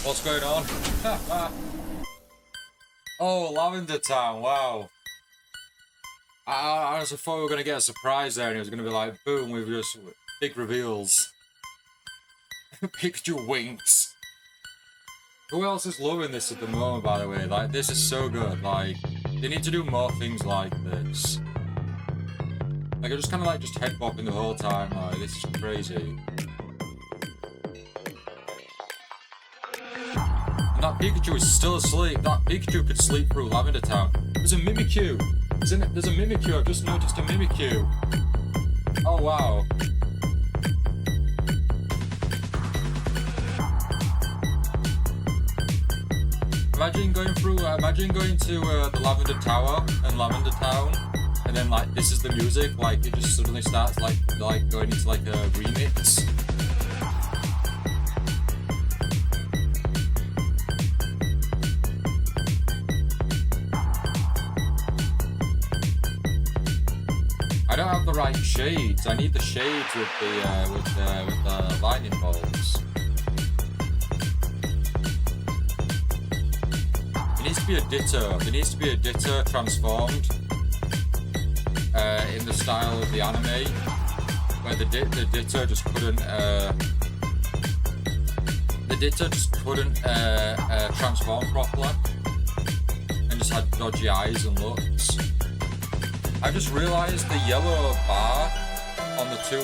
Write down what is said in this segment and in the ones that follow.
What's going on? Oh, Lavender Town, wow. I honestly thought we were going to get a surprise there and it was going to be like, boom, with just big reveals. Pikachu winks. Who else is loving this at the moment, by the way? Like, this is so good. Like, they need to do more things like this. Like, I just kind of like just head bopping the whole time. Like, this is crazy. And that Pikachu is still asleep. That Pikachu could sleep through Lavender Town. There's a Mimikyu. There's a Mimikyu. I've just noticed a Mimikyu. Oh, wow. Imagine going to the Lavender Tower and Lavender Town, and then like this is the music, like it just suddenly starts like going into like a remix. I don't have the right shades. I need the shades with the lightning bolts. It needs to be a Ditto. There needs to be a Ditto transformed in the style of the anime, where the Ditto just couldn't transform properly and just had dodgy eyes and looks. I just realised the yellow bar on the two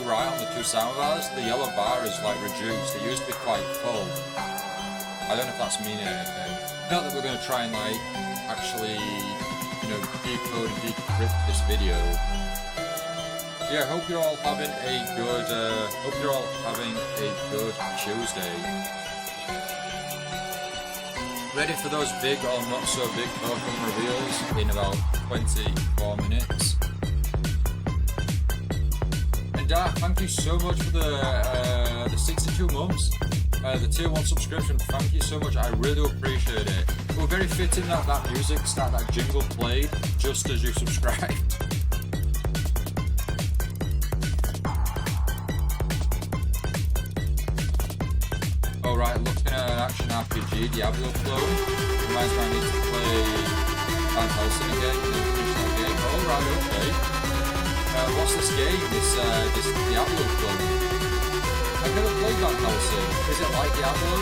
sound bars, the yellow bar is like reduced. It used to be quite full. I don't know if that's meaning anything. Not that we're going to try and like actually, decode and decrypt this video. So yeah, I hope you're all having a good Tuesday. Ready for those big or not so big Pokemon reveals in about 24 minutes. And thank you so much for the 62 months. The tier 1 subscription, thank you so much, I really appreciate it. It was very fitting that that jingle played just as you subscribed. Alright, looking at an action RPG, Diablo clone. Reminds me I need to play Van Helsing again and then finish that game. Alright, okay. What's this game? This Diablo clone? I've never played Van Helsing. Is it like Diablo?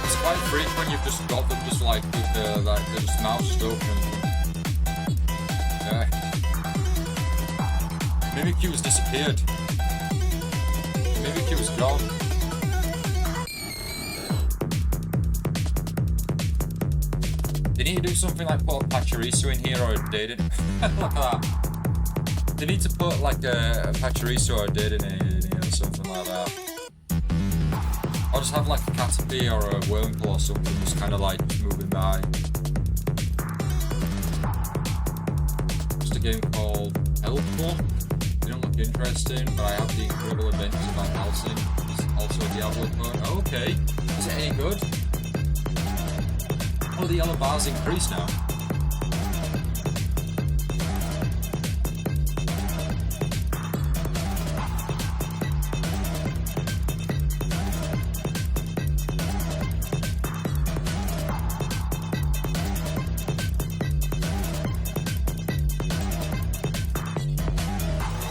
It's quite freak when you've just got them just like with they're just moused open. Mimikyu has disappeared. Mimikyu is gone. They need to do something like put a Pachirisu in here or a Daiden. Look at that. They need to put like a Pachirisu or a Daiden in here or something like that. Or just have like a Caterpie or a Wurmple or something just kind of like moving by. Just a game called Elfborn. They don't look interesting, but I have the Incredible Adventures of Van Helsing. It's also a Diablo clone. Oh, okay. Is it any good? Oh, the yellow bars increase now.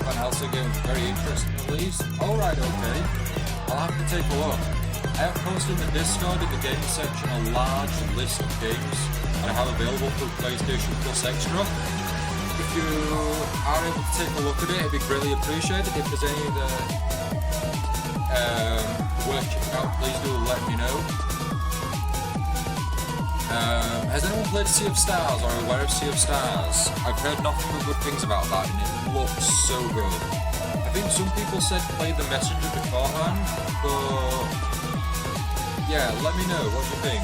Van Helsing game is very interesting at least. Alright, okay. I'll have to take a look. I have posted in the Discord in the games section a large list of games that I have available through PlayStation Plus Extra. If you are able to take a look at it, it'd be greatly appreciated. If there's any that worth checking out, please do let me know. Has anyone played Sea of Stars or aware of Sea of Stars? I've heard nothing but good things about that and it looks so good. I think some people said play the Messenger beforehand, but yeah, let me know what you think.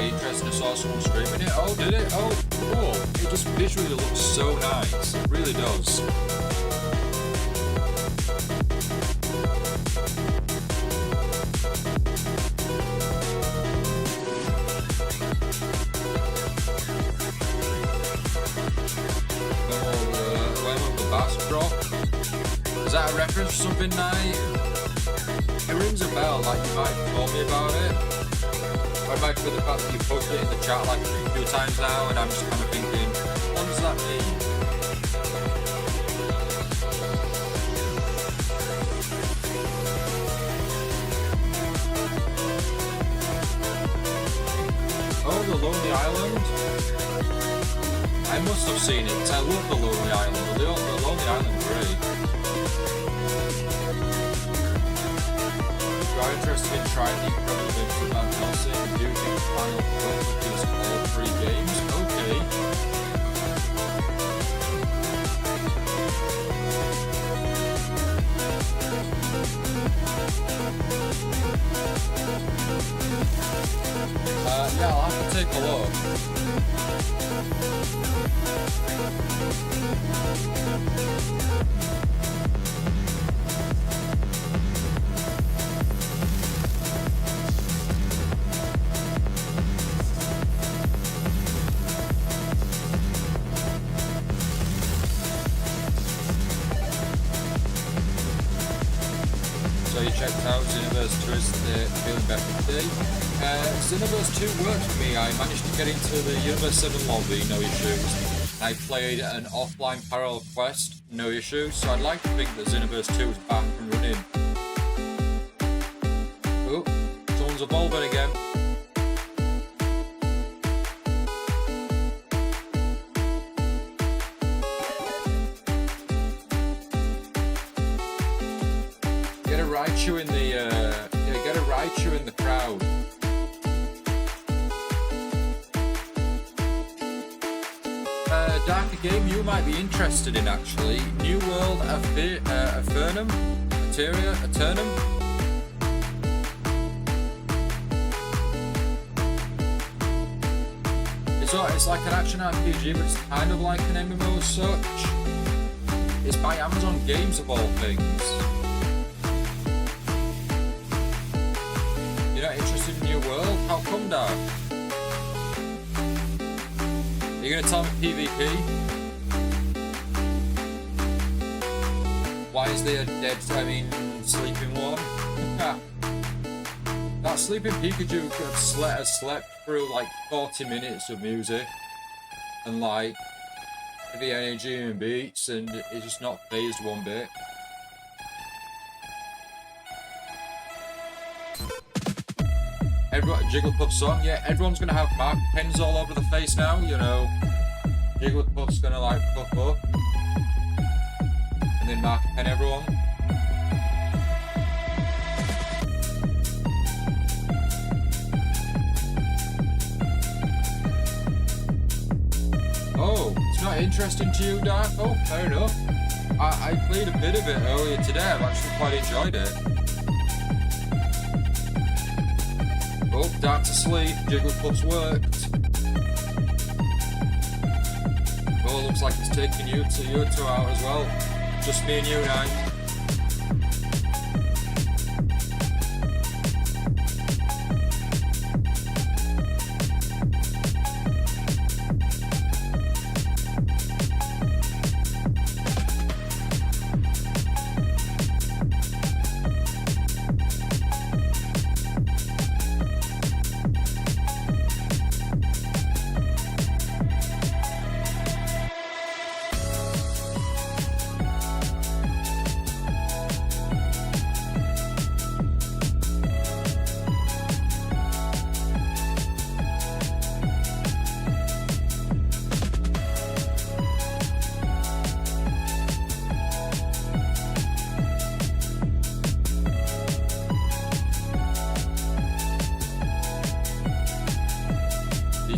be interesting. I saw someone streaming it. Oh, did it? Oh, cool. It just visually looks so nice. It really does. Is that a reference to something, Night? It rings a bell, like you might have told me about it. Or it might be the fact that you posted it in the chat like a few times now, and I'm just kind of thinking, what does that mean? Oh, the Lonely Island? I must have seen it, because I love the Lonely Island. The Lonely Island, great. If you are interested in trying the incredible adventure of Van Helsing, do you think Final Cut is all 3 games? Okay. Yeah, I'll have to take a look. So you checked out Xenoverse 2 is feeling better today. Xenoverse 2 worked for me. I managed to get into the Universe 7 lobby, no issues. I played an offline parallel quest, no issues. So I'd like to think that Xenoverse 2 is back and running. Oh, someone's evolving again. Get a Raichu in the get a Raichu in the crowd. Darker game you might be interested in actually. New World Eternum. It's like an action RPG, but it's kind of like an MMO as such. It's by Amazon Games of all things. You're not interested in New World? How come, Dark? Are you gonna tell me PvP? Why is there a dead, sleeping one? That sleeping Pikachu has slept through like 40 minutes of music and like heavy energy and beats, and it's just not phased one bit. Everyone, Jigglypuff song, yeah, everyone's gonna have mark pens all over the face now, you know. Jigglypuff's gonna like puff up and then mark pen everyone. Oh, it's not interesting to you, Dark? Oh, fair enough. I played a bit of it earlier today, I've actually quite enjoyed it. Oh, Dark's asleep, Jigglypuff's worked. Well, it looks like it's taking you two out as well. Just me and you now.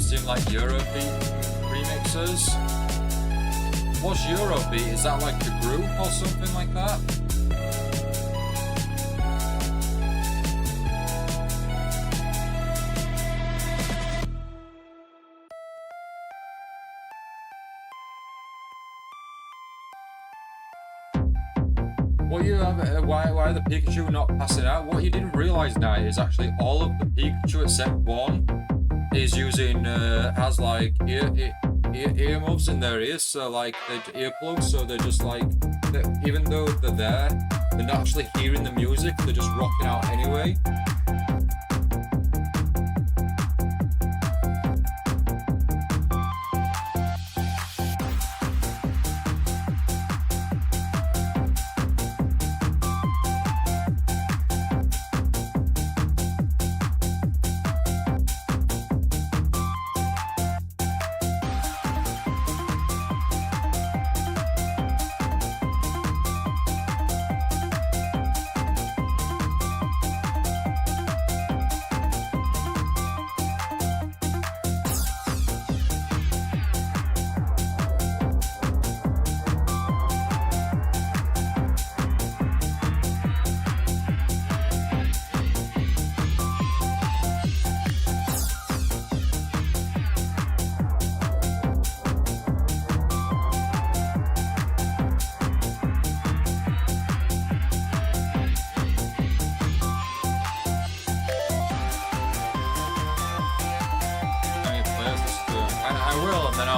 Seem like Eurobeat remixes. What's Eurobeat? Is that like a group or something like that? What you have? Why are the Pikachu not passing out? What you didn't realize now is actually all of the Pikachu except one is using has like earmuffs in their ears, so like they're earplugs, so they're just like even though they're there, they're not actually hearing the music. They're just rocking out anyway.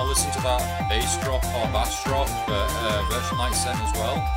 Listen to that bass drop or bass drop that Virtual Knight sent as well.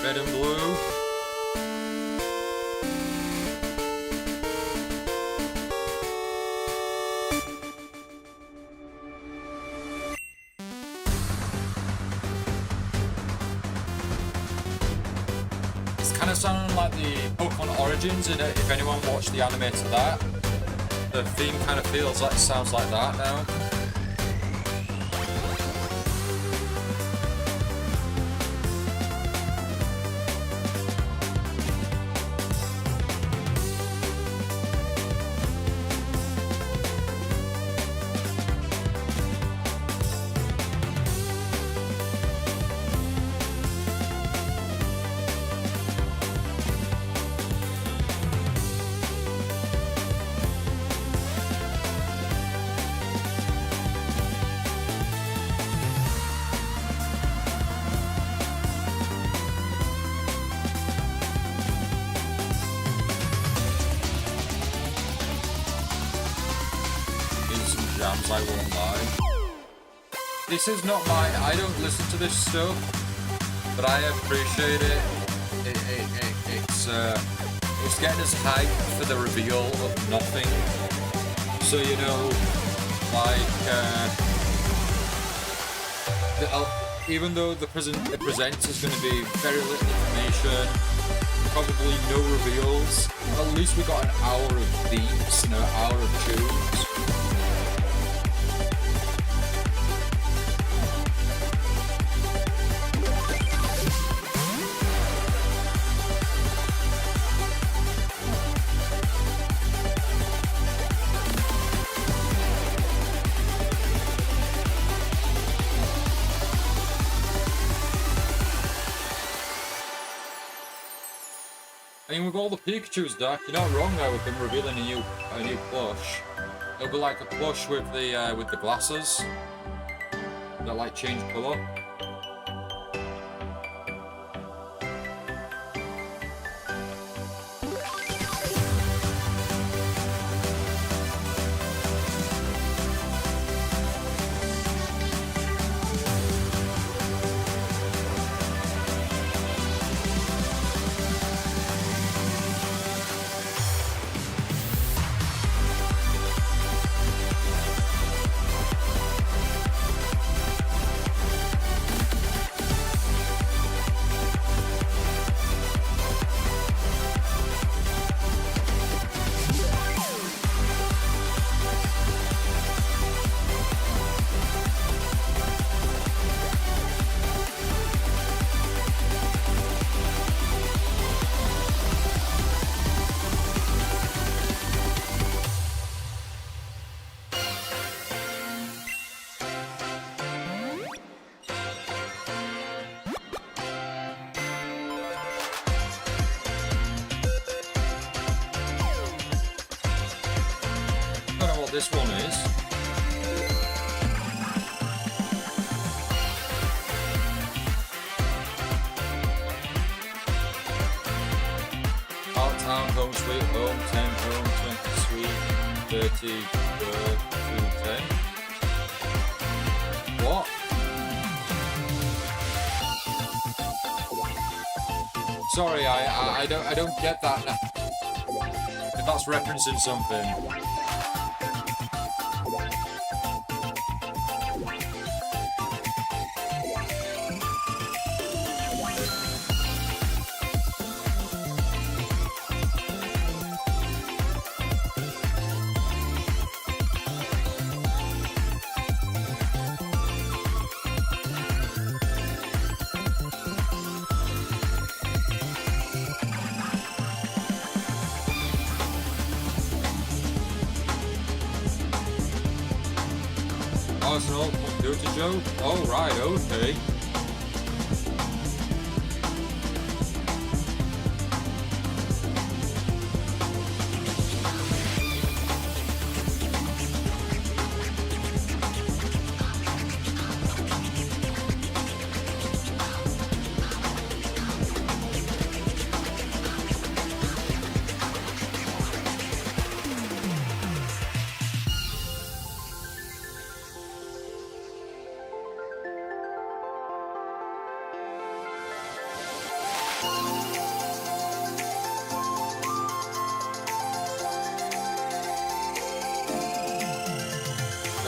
Red and blue. It's kind of sounding like the Pokemon Origins, and if anyone watched the anime to that, the theme kind of feels like it sounds like that now. I won't lie. This is not my... I don't listen to this stuff, but I appreciate it. It's getting us hyped for the reveal of nothing. So, you know, like, even though the present is going to be very little information, probably no reveals, at least we got an hour of themes and an hour of tunes. I mean, with all the Pikachu's deck, you're not wrong there with them revealing a new plush. It'll be like a plush with the glasses that like change colour. this one is. Out town, home sweet home, 10 home, 20 sweet, 30 bird, 210. What? Sorry, I don't get that now. If that's referencing something. Oh, it's an old computer joke? Oh, right, okay.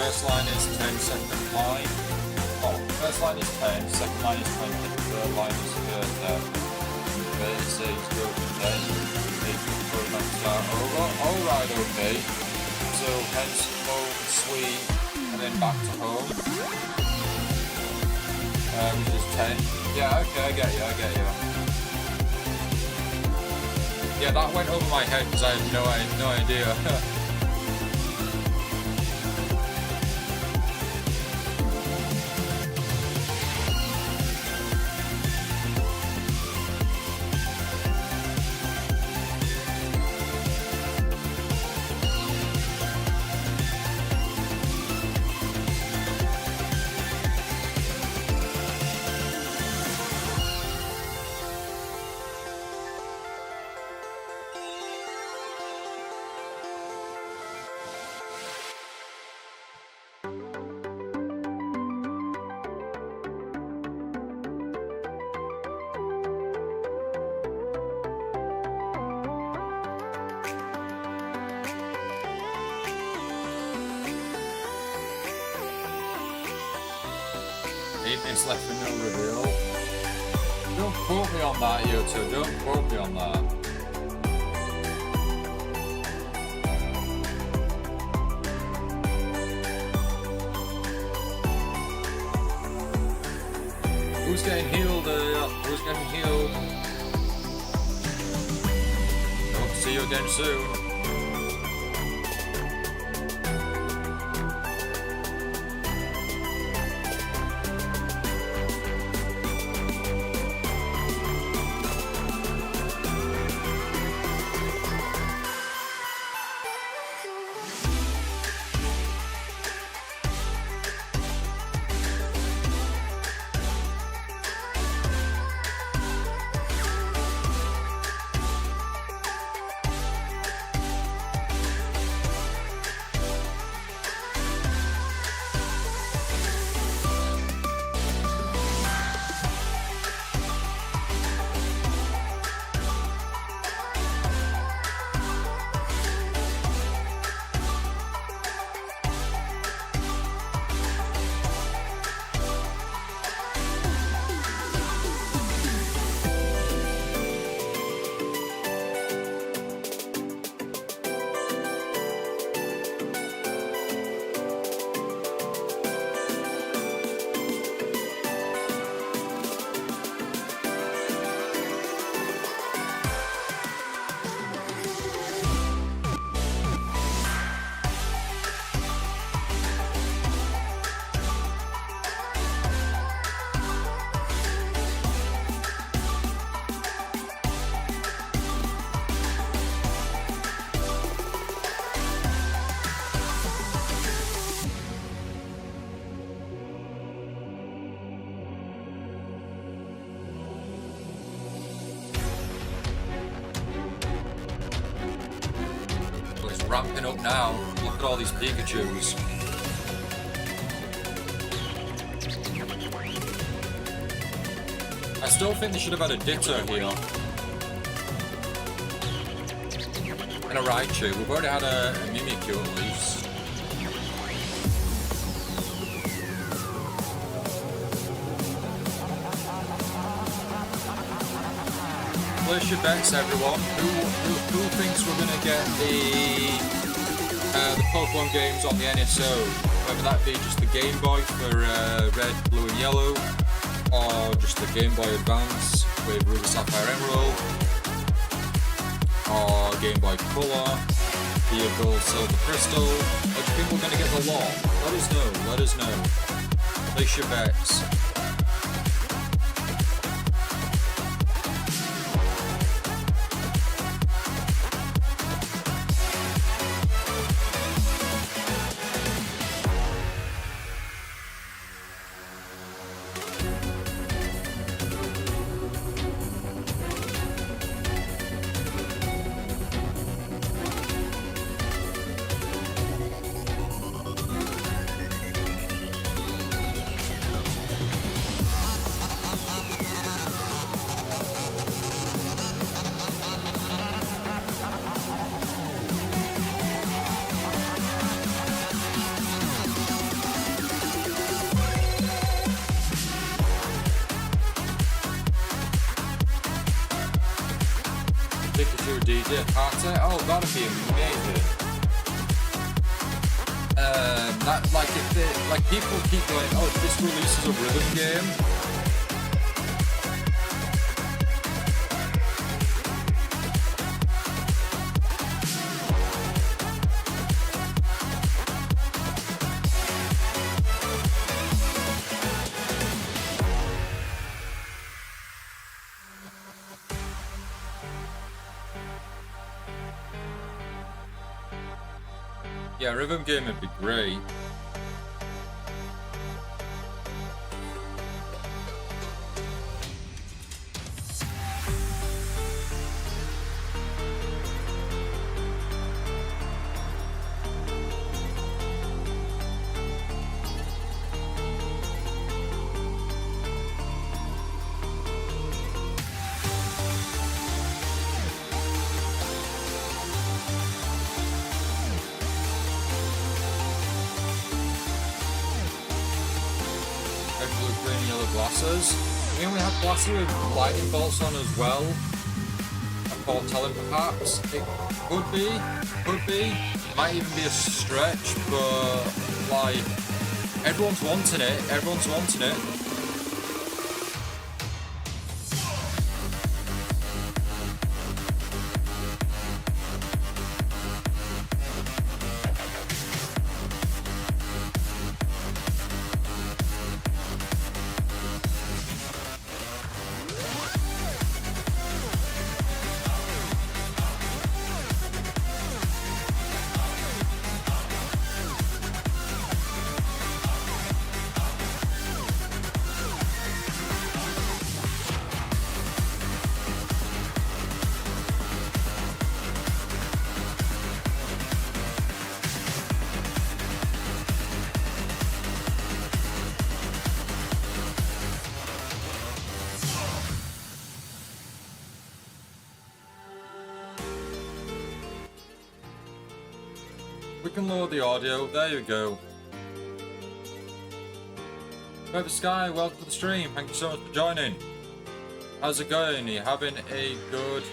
First line is 10, second line. Oh, first line is 10, second line is 20, third line is 36, go to 10, 8 max start over. Alright, okay. So hence home, sweet, and then back to home. Which is 10. Yeah, okay, I get you. Yeah, that went over my head because I had no idea. It's left for no reveal. Don't quote me on that, YouTube. Don't quote me on that. Who's getting healed? Who's getting healed? Hope to see you again soon. ramping up now. Look at all these Pikachus. I still think they should have had a Ditto here. And a Raichu. We've already had a Mimikyu at least. Place your bets, everyone. Who thinks we're gonna get the Pokemon games on the NSO? Whether that be just the Game Boy for Red, Blue, and Yellow, or just the Game Boy Advance with Ruby, Sapphire, Emerald, or Game Boy Color, the Gold, Silver, Crystal. Or do you think we're gonna get the lot? Let us know. Let us know. Place your bets. DJ Carter. Oh, that'd be amazing. That if people keep going, oh, this releases a rhythm game. Yeah, rhythm game would be great. Glasses. I mean, we have glasses with lightning bolts on as well. I can't tell him perhaps. It could be. Might even be a stretch, but like everyone's wanting it. We can lower the audio. There you go. Feather Sky, welcome to the stream. Thank you so much for joining. How's it going? Are you having a good...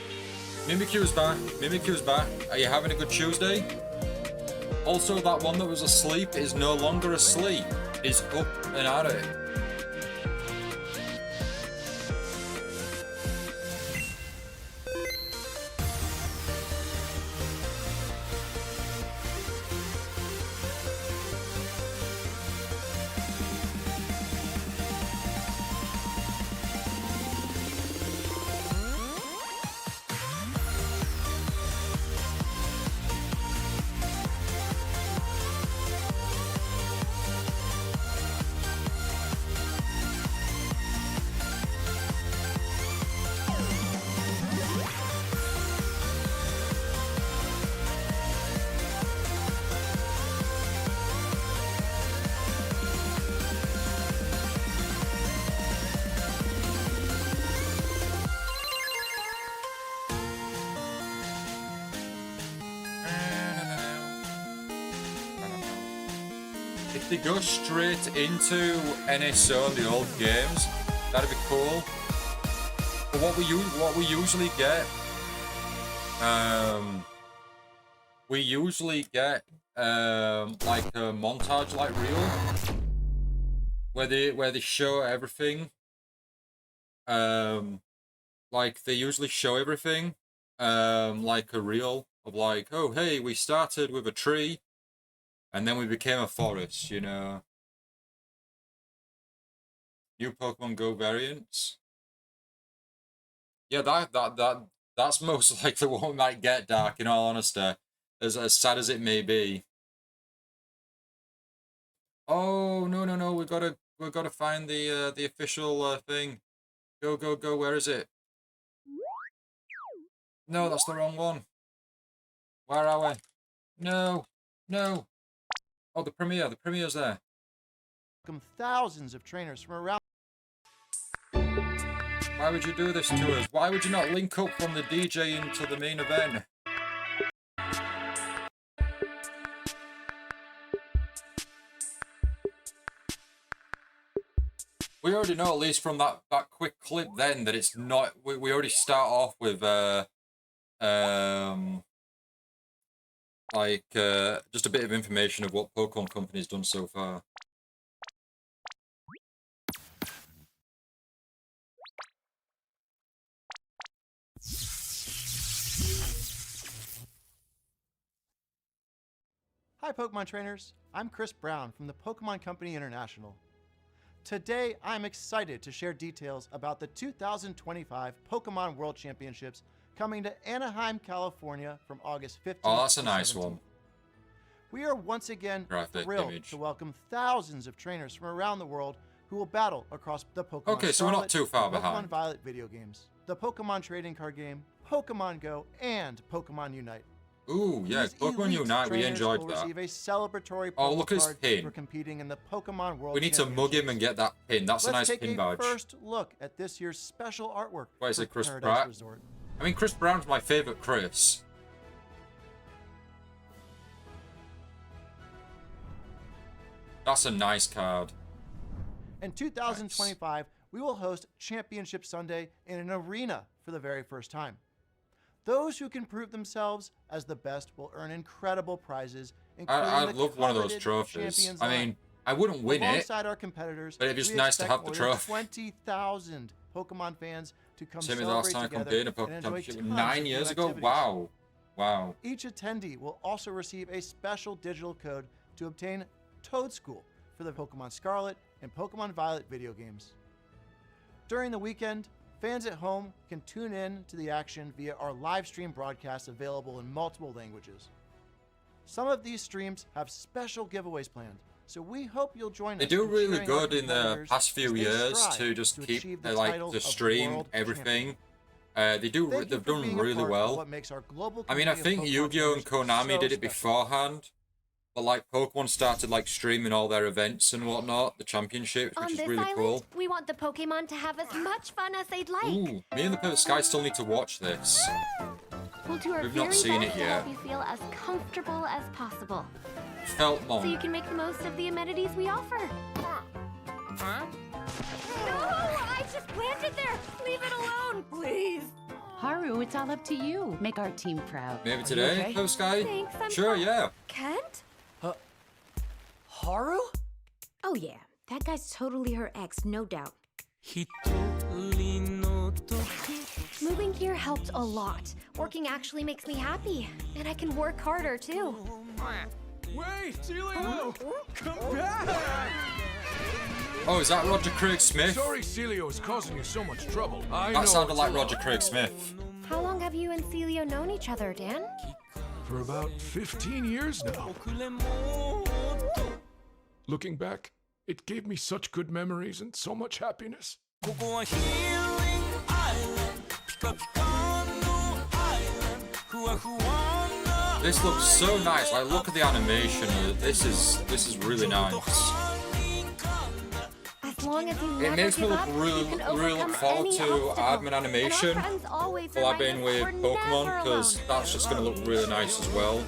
Mimikyu's back. Are you having a good Tuesday? Also, that one that was asleep is no longer asleep. Is up and at it. if they go straight into NSO and the old games, that'd be cool. But what we usually get, we usually get like a montage like reel where they show everything. Like they usually show everything like a reel of like, oh hey, we started with a tree and then we became a forest, you know. New Pokemon Go variants. Yeah, that's most likely what we might get, Dark, in all honesty. As sad as it may be. Oh no, we've gotta find the official thing. Go, where is it? No, that's the wrong one. Where are we? No. Oh, the premiere's there. Thousands of trainers from around. Why would you do this to us? Why would you not link up from the DJ into the main event? We already know, at least from that quick clip then, that it's not... We already start off with, just a bit of information of what Pokemon Company's done so far. Hi Pokemon trainers, I'm Chris Brown from the Pokemon Company International. Today I'm excited to share details about the 2025 Pokemon World Championships coming to Anaheim, California from August 15th. Oh, that's a to nice 17th. one. We are once again thrilled image. to welcome thousands of trainers from around the world who will battle across the Pokemon Okay, so we're not too far behind. Pokemon Violet video games, the Pokemon trading card game, Pokemon Go, and Pokemon Unite. Ooh, yeah, These Pokemon elite Unite, we trainers enjoyed will that. receive a celebratory Oh, promo look at his card pin. for competing in the Pokemon World We need to mug him and get that pin. That's a nice pin badge. Let's take a first look at this year's special artwork. Why is it Chris Paradise Pratt? Resort. I mean, Chris Brown's my favourite Chris. That's a nice card. In 2025, we will host Championship Sunday in an arena for the very first time. Those who can prove themselves as the best will earn incredible prizes, including I the love one of those coveted trophies. Champions I line. mean, I wouldn't win it, Alongside our competitors, but it'd be just we nice to expect have the more than trophy. 20,000 Pokemon fans to come Same as the celebrate last time I together competed in a and Pokemon enjoy Championship tons 9 of years new ago. activities. Wow. Each attendee will also receive a special digital code to obtain Toad School for the Pokemon Scarlet and Pokemon Violet video games. During the weekend, fans at home can tune in to the action via our live stream broadcasts available in multiple languages. Some of these streams have special giveaways planned, so we hope you'll join They us. do in really cheering our good in the competitors past few as they years strive to just to keep achieve the like title the of stream world everything. champion. They've done being a really part of well. what makes our global I mean, I community think of Pokemon Yu-Gi-Oh and trainers Konami so did it special. beforehand, but like Pokemon started like streaming all their events and whatnot, the championships, which is really cool. We want the Pokemon to have as much fun as they'd like. Ooh, me and the Perfect Sky still need to watch this. We'll do our We've very not seen best it to yet. help you feel as comfortable as possible, so you Feltmon. can make the most of the amenities we offer. Huh? No, I just planted there. Leave it alone, please. Haru, it's all up to you. Make our team proud. Maybe today, okay? Perfect Sky? Thanks, I'm Sure, fine. yeah. Kent? Haru? Oh yeah, that guy's totally her ex, no doubt. Moving here helped a lot. Working actually makes me happy, and I can work harder too. Wait, Celio! Come back! Oh, is that Roger Craig Smith? Sorry Celio is causing you so much trouble. I know That sounded it's like a Roger lot. Craig Smith. How long have you and Celio known each other, Dan? For about 15 years now. Looking back, it gave me such good memories and so much happiness. This looks so nice. Like, look at the animation. This is really nice. As long as you It never makes me give look up, really, you can really look overcome forward any to obstacle. admin And our animation friends always collabing remind us with we're Pokemon, never because alone. that's just gonna look really nice as well.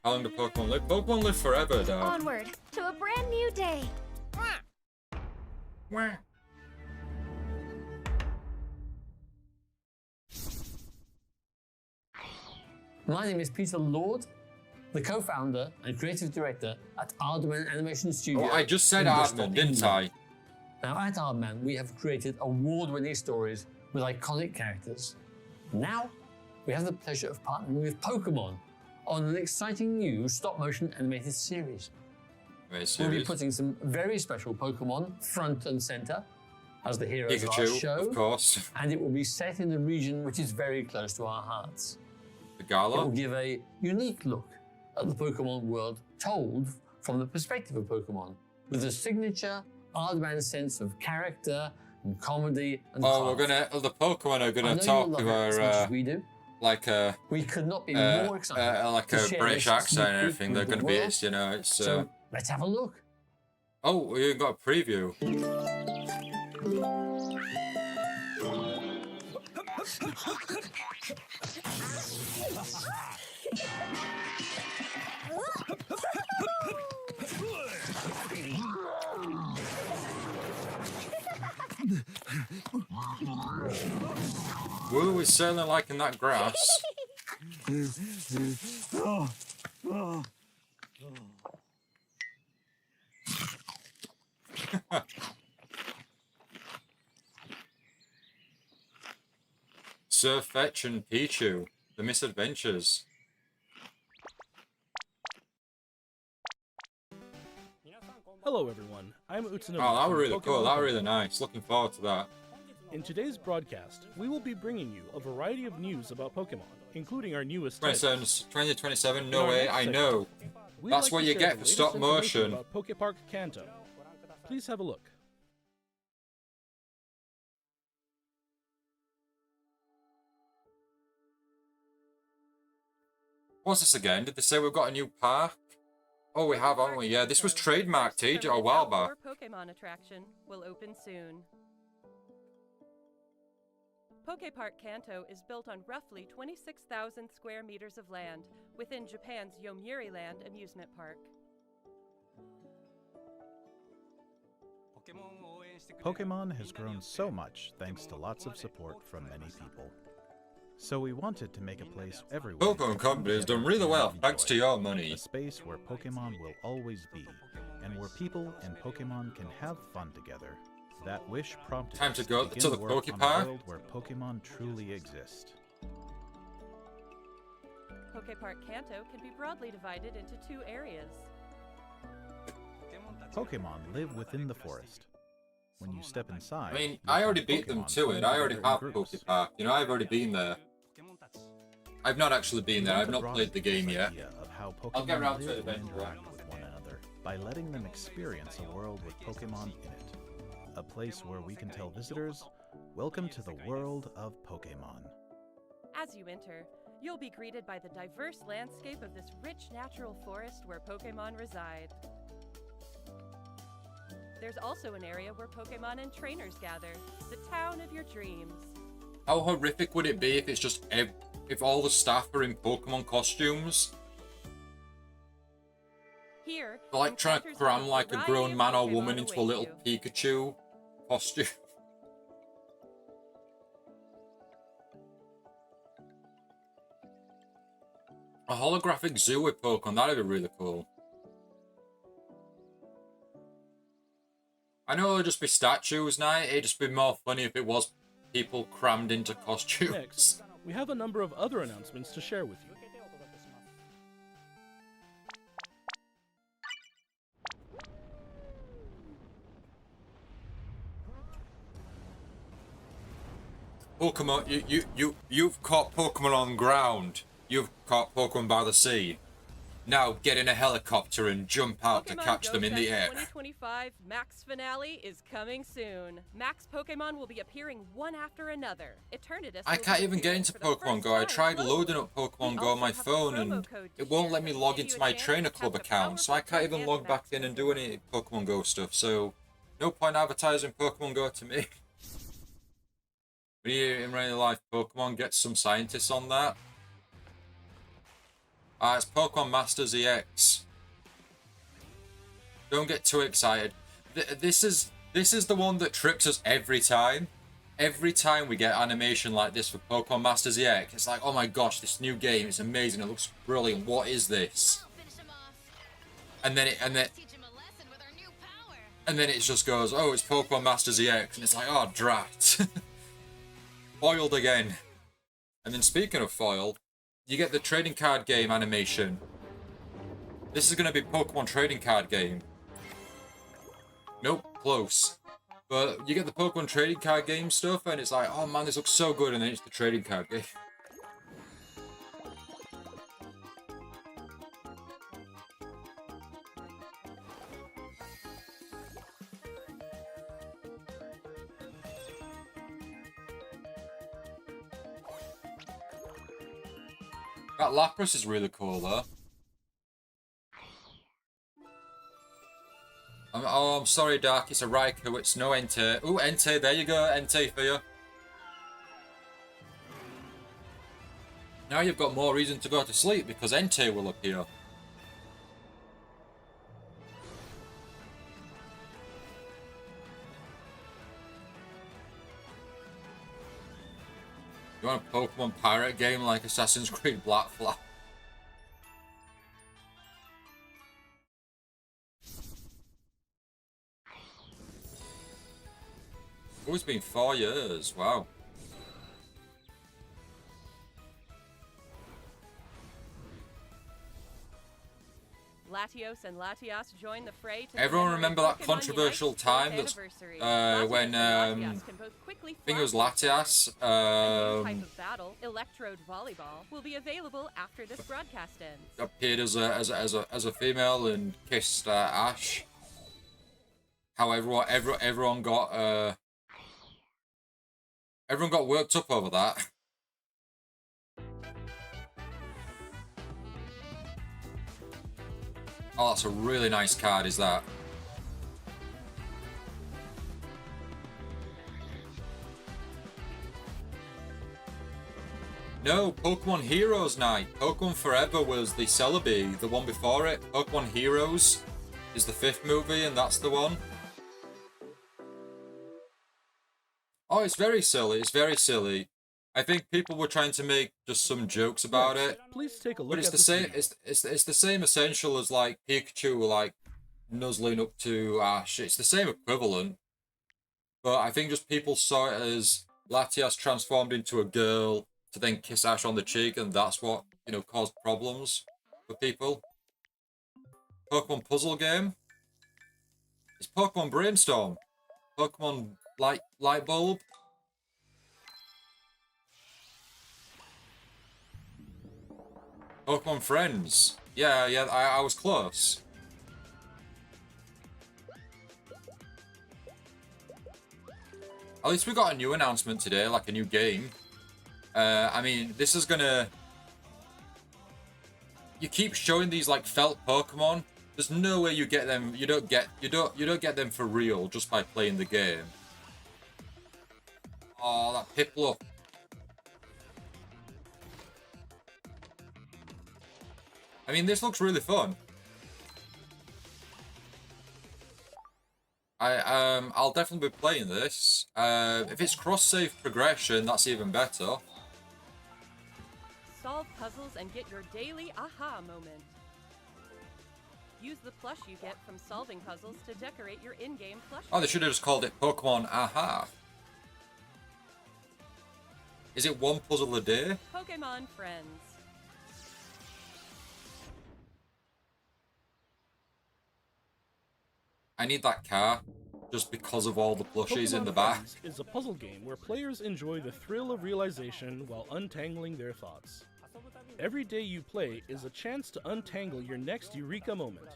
How long do Pokemon live? Pokemon live forever, though. Onward to a brand new day. Wah. My name is Peter Lord, the co-founder and creative director at Aardman Animation Studio. Oh, I just said in Bristol, Aardman, didn't England. I? Now at Aardman, we have created award-winning stories with iconic characters. Now, we have the pleasure of partnering with Pokémon on an exciting new stop-motion animated series. Very We'll be serious. putting some very special Pokémon front and center as the heroes of our Pikachu, show, of course. and it will be set in a region which is very close to our hearts. The It will Gala. give a unique look at the Pokemon world told from the perspective of Pokemon, with a signature Aardman sense of character and comedy and Oh, craft. the Pokemon are I gonna know talk you'll to love it as much her, as we do. like a, We could not be more excited like to a share British this accent and sneak everything. peek They're with the gonna be, world. it's, you know, it's, So let's have a look. oh, we got a preview. Woo is certainly liking that grass. Sir Fetch and Pichu, the misadventures. Hello everyone, I'm Utsunobu. Oh, that from was really cool. Pokemon That was really Presents. nice. Looking forward to that. In today's broadcast, we will be bringing you a variety of news about Pokemon, including our newest titles. 2027, no In our way, next I segment, know. we'd That's like what to you share get the for latest stop information motion. about Pokepark Kanto. Please have a look. What's this again? Did they say we've got a new park? Oh, we have, haven't we? Yeah, this was trademarked a while back. Pokemon attraction will open soon. Pokepark Kanto is built on roughly 26,000 square meters of land within Japan's Yomiuri Land amusement park. Pokemon has grown so much thanks to lots of support from many people. So we wanted to make a place everyone Pokemon Company has done really well, thanks to your money. A space where Pokemon will always be, and where people and Pokemon can have fun together. That wish prompted Time us to go begin to the work on a Pokepark. world where Pokemon truly exist. Pokepark Kanto can be broadly divided into two areas. Pokemon live within the forest. When you step inside, I mean, you'll I already find beat them Pokemon to it. playing I already together in have groups. Pokepark. You know, I've already been there. I've not actually been there. I've not played the game yet. Of how I'll get Pokemon around to live it and eventually. interact with one another by letting them experience a world with Pokemon in it. A place where we can tell visitors, welcome to the world of Pokemon. As you enter, you'll be greeted by the diverse landscape of this rich natural forest where Pokemon reside. There's also an area where Pokemon and trainers gather, the town of your dreams. How horrific would it be if it's just if all the staff are in Pokemon costumes? Here, They're like trying to encounters cram with like a variety grown of man or Pokemon woman into a await little you. Pikachu costume. A holographic zoo with Pokemon, that'd be really cool. I know it'll just be statues now, it'd just be more funny if it was people crammed into costumes. Next, we have a number of other announcements to share with you. Pokemon, you've caught Pokemon on ground. You've caught Pokemon by the sea. Now get in a helicopter and jump out to Pokemon catch Go them in the Fest air. 2025 Max finale is coming soon. Max Pokemon will be appearing one after another. Eternatus I will can't be even get appearing into for the Pokemon first Go. I time tried globally. loading up Pokemon We Go on my also have a phone promo and code to it won't share let me that log will into give my you a chance Trainer to Club catch a account, so I powerful can't even log Pokemon back in and do any Pokemon Go stuff. So, no point advertising Pokemon Go to me. When you in real life Pokemon, get some scientists on that. It's Pokemon Masters EX. Don't get too excited. This is the one that trips us every time. Every time we get animation like this for Pokemon Masters EX, it's like, oh my gosh, this new game is amazing. It looks brilliant. What is this? And then it just goes, oh, it's Pokemon Masters EX, and it's like, oh, drat. Foiled again. And then speaking of foil, you get the trading card game animation. This is going to be Pokemon trading card game. Nope, close. But you get the Pokemon trading card game stuff, and it's like, oh man, this looks so good, and then it's the trading card game. That Lapras is really cool, though. I'm sorry, Dark. It's a Raikou. It's no Entei. Ooh, Entei. There you go. Entei for you. Now you've got more reason to go to sleep because Entei will appear. You want a Pokemon pirate game like Assassin's Creed Black Flag? Oh, it's been 4 years. Wow. Latios and Latias join the fray to Everyone remember that controversial time that's when I think it was Latias type of battle, Electrode Volleyball, will be available after this broadcast ends. appeared as a female and kissed Ash. How everyone got worked up over that. Oh, that's a really nice card, is that? No, Pokemon Heroes Night. Pokemon Forever was the Celebi, the one before it. Pokemon Heroes is the 5th movie, and that's the one. Oh, it's very silly. It's very silly. I think people were trying to make just some jokes about it. Please take a look But it's the same. It's the same essential as like Pikachu, like nuzzling up to Ash. It's the same equivalent. But I think just people saw it as Latias transformed into a girl to then kiss Ash on the cheek, and that's what, you know, caused problems for people. Pokemon puzzle game. It's Pokemon Brainstorm. Pokemon Light Bulb. Pokemon Friends. Yeah, I was close. At least we got a new announcement today, like a new game. I mean, this is gonna... You keep showing these like felt Pokemon. There's no way you get them. You don't get them for real just by playing the game. Oh, that Piplup. I mean, this looks really fun. I'll definitely be playing this. If it's cross-save progression, that's even better. Solve puzzles and get your daily aha moment. Use the plush you get from solving puzzles to decorate your in-game plush. Oh, they should have just called it Pokemon Aha. Is it one puzzle a day? Pokemon Friends. I need that car just because of all the plushies in the Pokemon back. Friends is a puzzle game where players enjoy the thrill of realization while untangling their thoughts. Every day you play is a chance to untangle your next eureka moment.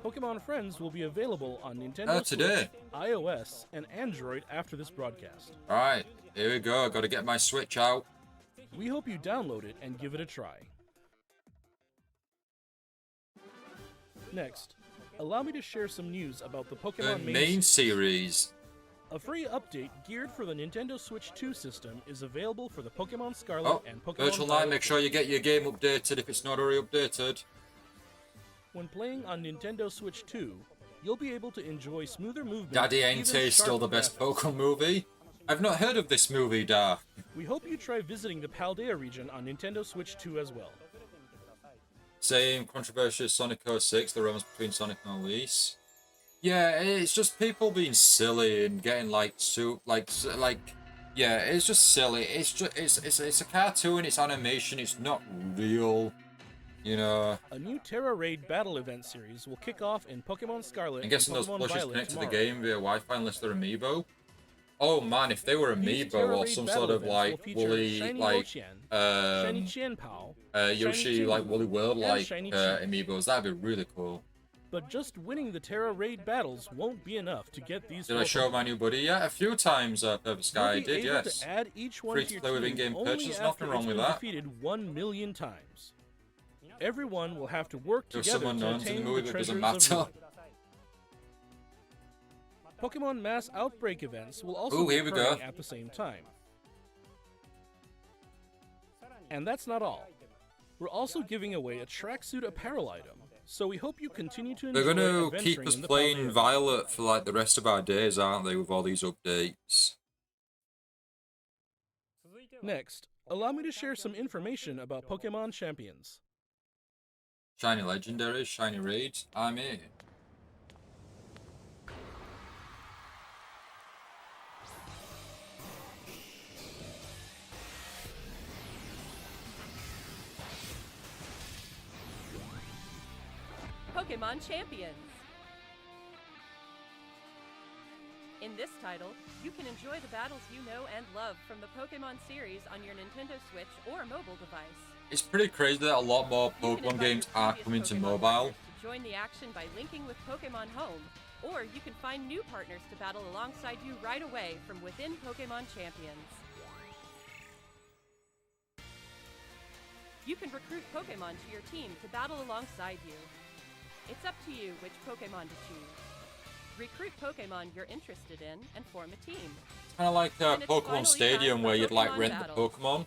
Pokemon Friends will be available on Nintendo today. Switch, iOS, and Android after this broadcast. Alright, here we go. Gotta get my Switch out. We hope you download it and give it a try. Next, allow me to share some news about the The Pokemon main series. A free update geared for the Nintendo Switch 2 system is available for the Pokémon Scarlet Oh, and Pokémon Virtual Violet. Night, make sure you get your game updated if it's not already updated. When playing on Nintendo Switch 2, you'll be able to enjoy smoother movement. Daddy and Ain't even is still the sharper best graphics. Pokemon movie. I've not heard of this movie, Da. We hope you try visiting the Paldea region on Nintendo Switch 2 as well. Same controversial as Sonic 06, the romance between Sonic and Elise. Yeah, it's just people being silly and getting like yeah, it's just silly. It's just it's a cartoon, it's animation, it's not real, you know. A new Terra Raid battle event series will kick off in Pokemon Scarlet I'm guessing and those Pokemon plushies Violet connect to the tomorrow. game via Wi-Fi unless they're amiibo. Oh man, if they were These amiibo Terra or Raid some battle sort of events like will feature woolly Shiny like Lothian, Shiny Qianpao, Yoshi Shiny like Temu, Woolly World and like Shiny Chi. amiibos, that'd be really cool. But just winning the Terra Raid battles won't be enough to get these. Did I show my new buddy? Yeah, a few times, Purple Sky. I You'll be did, able yes. to add each one Free to to your play with team in-game only purchase, after nothing wrong it's with been that. defeated 1 million times. Everyone will have to work There's together some to unknowns in attain the movie, the but it doesn't treasures of matter. Ruin. Pokemon Mass Outbreak events will also Ooh, be here we occurring go. at the same time. And that's not all. We're also giving away a tracksuit apparel item, so we hope you continue to enjoy They're gonna adventuring keep us in the playing Paldea. Violet for like the rest of our days, aren't they, with all these updates? Next, allow me to share some information about Pokemon Champions. Shiny Legendaries, Shiny Raids, I'm in. Pokémon Champions. In this title, you can enjoy the battles you know and love from the Pokémon series on your Nintendo Switch or mobile device. It's pretty crazy that a lot more You can Pokemon invite games your are previous coming to Pokémon mobile. partners to join the action by linking with Pokémon Home, or you can find new partners to battle alongside you right away from within Pokémon Champions. You can recruit Pokémon to your team to battle alongside you. It's up to you which Pokémon to choose. Recruit Pokémon you're interested in and form a team. It's kind of like And it's Pokemon finally Stadium time where for you'd like Pokemon rent battles. the Pokemon.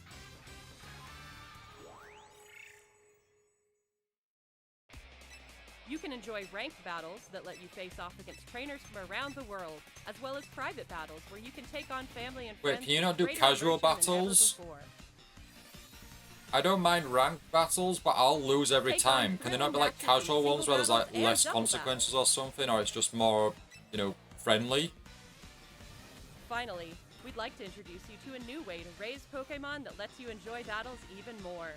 You can enjoy ranked battles that let you face off against trainers from around the world, as well as private battles where you can take on family and Wait, friends. can you with not do greater casual immersion than ever battles? before. I don't mind ranked battles, but I'll lose every Take on time. Can they not be like thrilling matches in casual ones where there's single like battles and less double consequences or something, or it's just more, you know, friendly? Finally, we'd like to introduce you to a new way to raise Pokémon that lets you enjoy battles even more.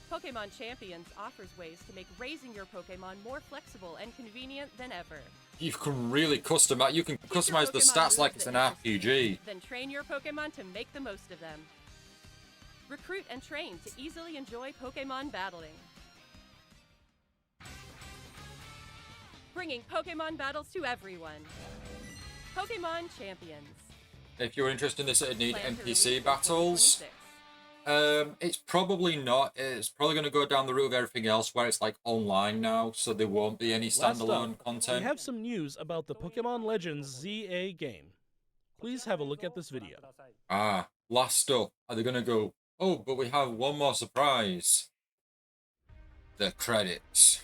Pokémon Champions offers ways to make raising your Pokémon more flexible and convenient than ever. You can really customize. You can Pick your customize the Pokémon stats moves like it's an that interest you, RPG. Then train your Pokémon to make the most of them. Recruit and train to easily enjoy Pokémon battling. Bringing Pokémon battles to everyone. Pokémon Champions. If you're interested in this, it'd need Planned to NPC release in battles. 2026. It's probably not. It's probably going to go down the route of everything else, where it's like online now, so there won't be any Last standalone up, content. we have some news about the Pokemon Legends ZA game. Please have a look at this video. Ah, last up. Are they going to go, oh, but we have one more surprise. The credits.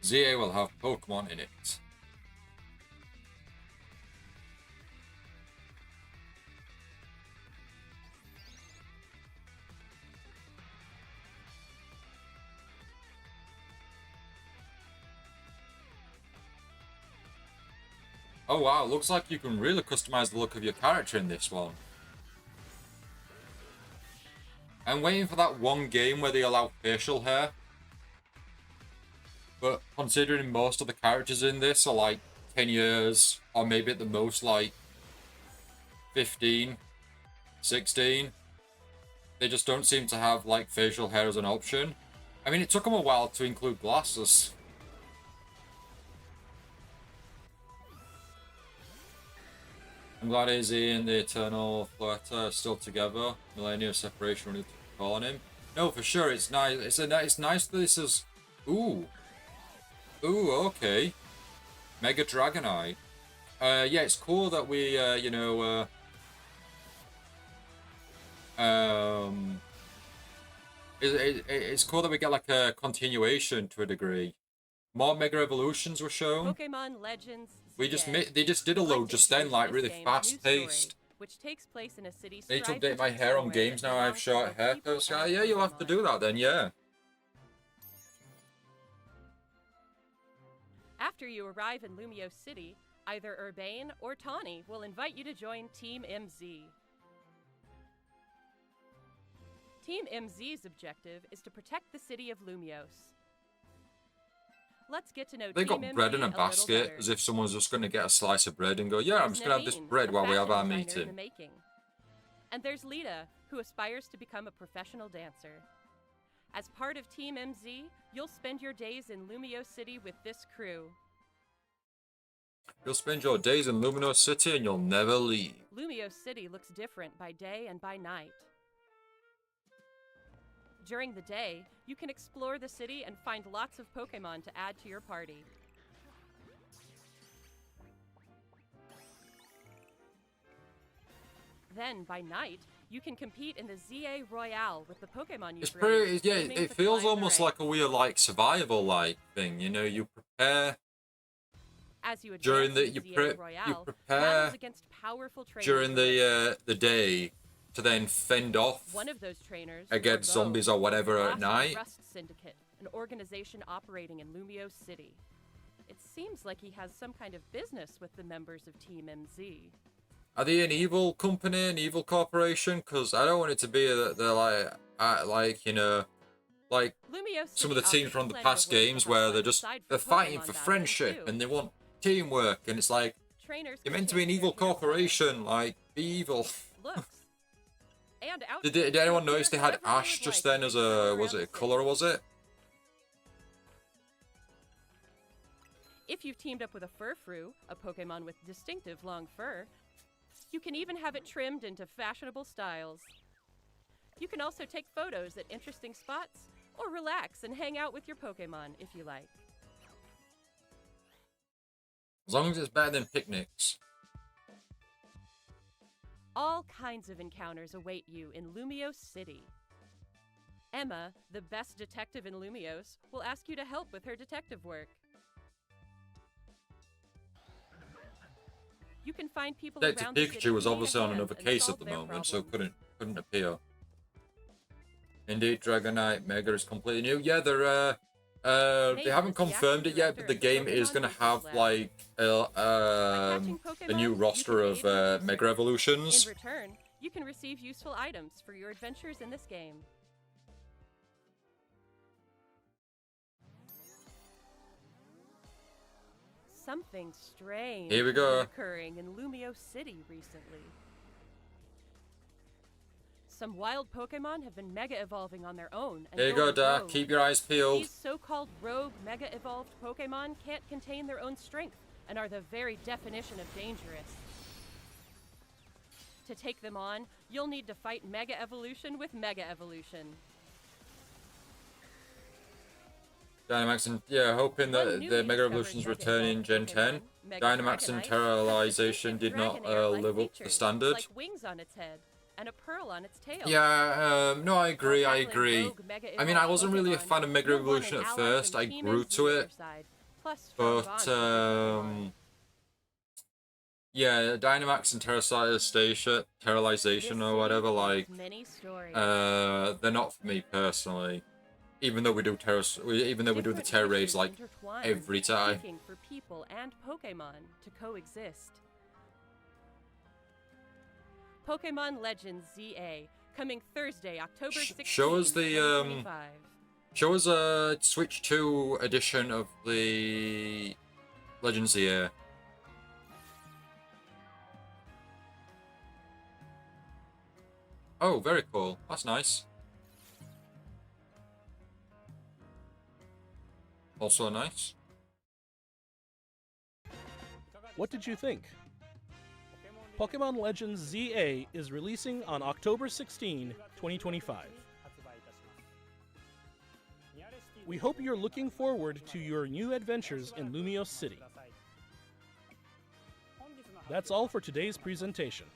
ZA will have Pokemon in it. Oh wow, looks like you can really customize the look of your character in this one. I'm waiting for that one game where they allow facial hair. But considering most of the characters in this are like 10 years, or maybe at the most like 15, 16, they just don't seem to have like facial hair as an option. I mean, it took them a while to include glasses. I'm glad Izzy and the Eternal Flirter are still together. Millennia of separation really took a toll on him. No, for sure, it's nice. It's nice that this is. Ooh, okay. Mega Dragonite. Yeah, it's cool that we, it's cool that we get like a continuation to a degree. More Mega Evolutions were shown. Pokemon Legends. They just did a load just then, like really fast paced. Which takes place in a city. I need to update my hair on games now. I have short haircuts. Yeah, you'll have to do that then. Yeah. After you arrive in Lumio City, either Urbane or Tawny will invite you to join Team MZ. Team MZ's objective is to protect the city of Lumios. Let's get to know They Team got bread in a MZ basket, little better. as if someone's just going to get a slice of bread and go, yeah, I'm just going to have this Naveen, bread a while we have our fashion designer in the meeting. making. And there's Lita, who aspires to become a professional dancer. As part of Team MZ, you'll spend your days in Lumio City with this crew. You'll spend your days in Luminous City and you'll never leave. Lumio City looks different by day and by night. During the day, you can explore the city and find lots of Pokémon to add to your party. Then, by night, you can compete in the ZA Royale with the Pokemon you've It's pretty, raised, yeah, aiming it to feels climb the almost ranks. like a weird, like, survival-like thing, you know, you prepare As you during advance the, in you, ZA pre Royale, you battles prepare against powerful trainers during await. the day to then fend off One of those trainers, against Orbo, zombies or whatever was at the boss of the night. Rust Syndicate, an organization operating in Lumio City. It seems like he has some kind of business with the members of Team MZ. Are they an evil company, an evil corporation? Because I don't want it to be that they're like, you know, like Lumio some of the City teams from the offers past plenty of ways games to where have they're fun just aside they're from fighting Pokemon for battling, friendship too. and they want teamwork, and it's like Trainers you're can meant to be an change evil their hero corporation, like be evil. looks, and Did anyone notice they had Ash just then as a was it a color? Was it? If you've teamed up with a Furfrou, a Pokemon with distinctive long fur, you can even have it trimmed into fashionable styles. You can also take photos at interesting spots, or relax and hang out with your Pokemon if you like. As long as it's better than picnics. All kinds of encounters await you in Lumio City. Emma, the best detective in Lumios, will ask you to help with her detective work. You can find people Detective around the city Pikachu was who need a obviously on hand another and case solve at the their moment, so problems. couldn't appear. Indeed, Dragonite Mega is completely new. Yeah, they haven't confirmed it yet, but the game is gonna have like a new roster of Mega In Evolutions. return, you can receive useful items for your adventures in this game. Something strange Here we has go. been occurring in Lumio City recently. Some wild Pokemon have been mega evolving on their own. And Here you go, going Doc. rogue. Keep your eyes peeled. These so-called rogue mega evolved Pokemon can't contain their own strength and are the very definition of dangerous. To take them on, you'll need to fight Mega Evolution with Mega Evolution. Dynamax and yeah, hoping One that newly the Mega discovered Evolutions Mega return in evolved Gen Pokemon, 10. Mega Dynamax and Dragonite, Terrorization did has not Dragonair-like live up to the features, standard. like wings on its head and a pearl on its tail. Yeah, no, I agree, I Battling agree. rogue Mega I mean, I evolved wasn't really a Pokemon, fan of Mega you'll want Evolution an at ally first. from I Team grew MZ to at your it, side, plus strong bonds but with the Pokemon. yeah, Dynamax and Terrorization or whatever, like, Many stories. they're not for me personally. Even though we do the terror raids like Intertwined, every time. seeking for people and Pokemon to coexist. Pokemon Legends ZA, coming Thursday, October 16th, Show us the 2025. show us a Switch 2 edition of the Legends here. Oh, very cool. That's nice. Also nice. What did you think? Pokemon Legends ZA is releasing on October 16, 2025. We hope you're looking forward to your new adventures in Lumiose City. That's all for today's presentation.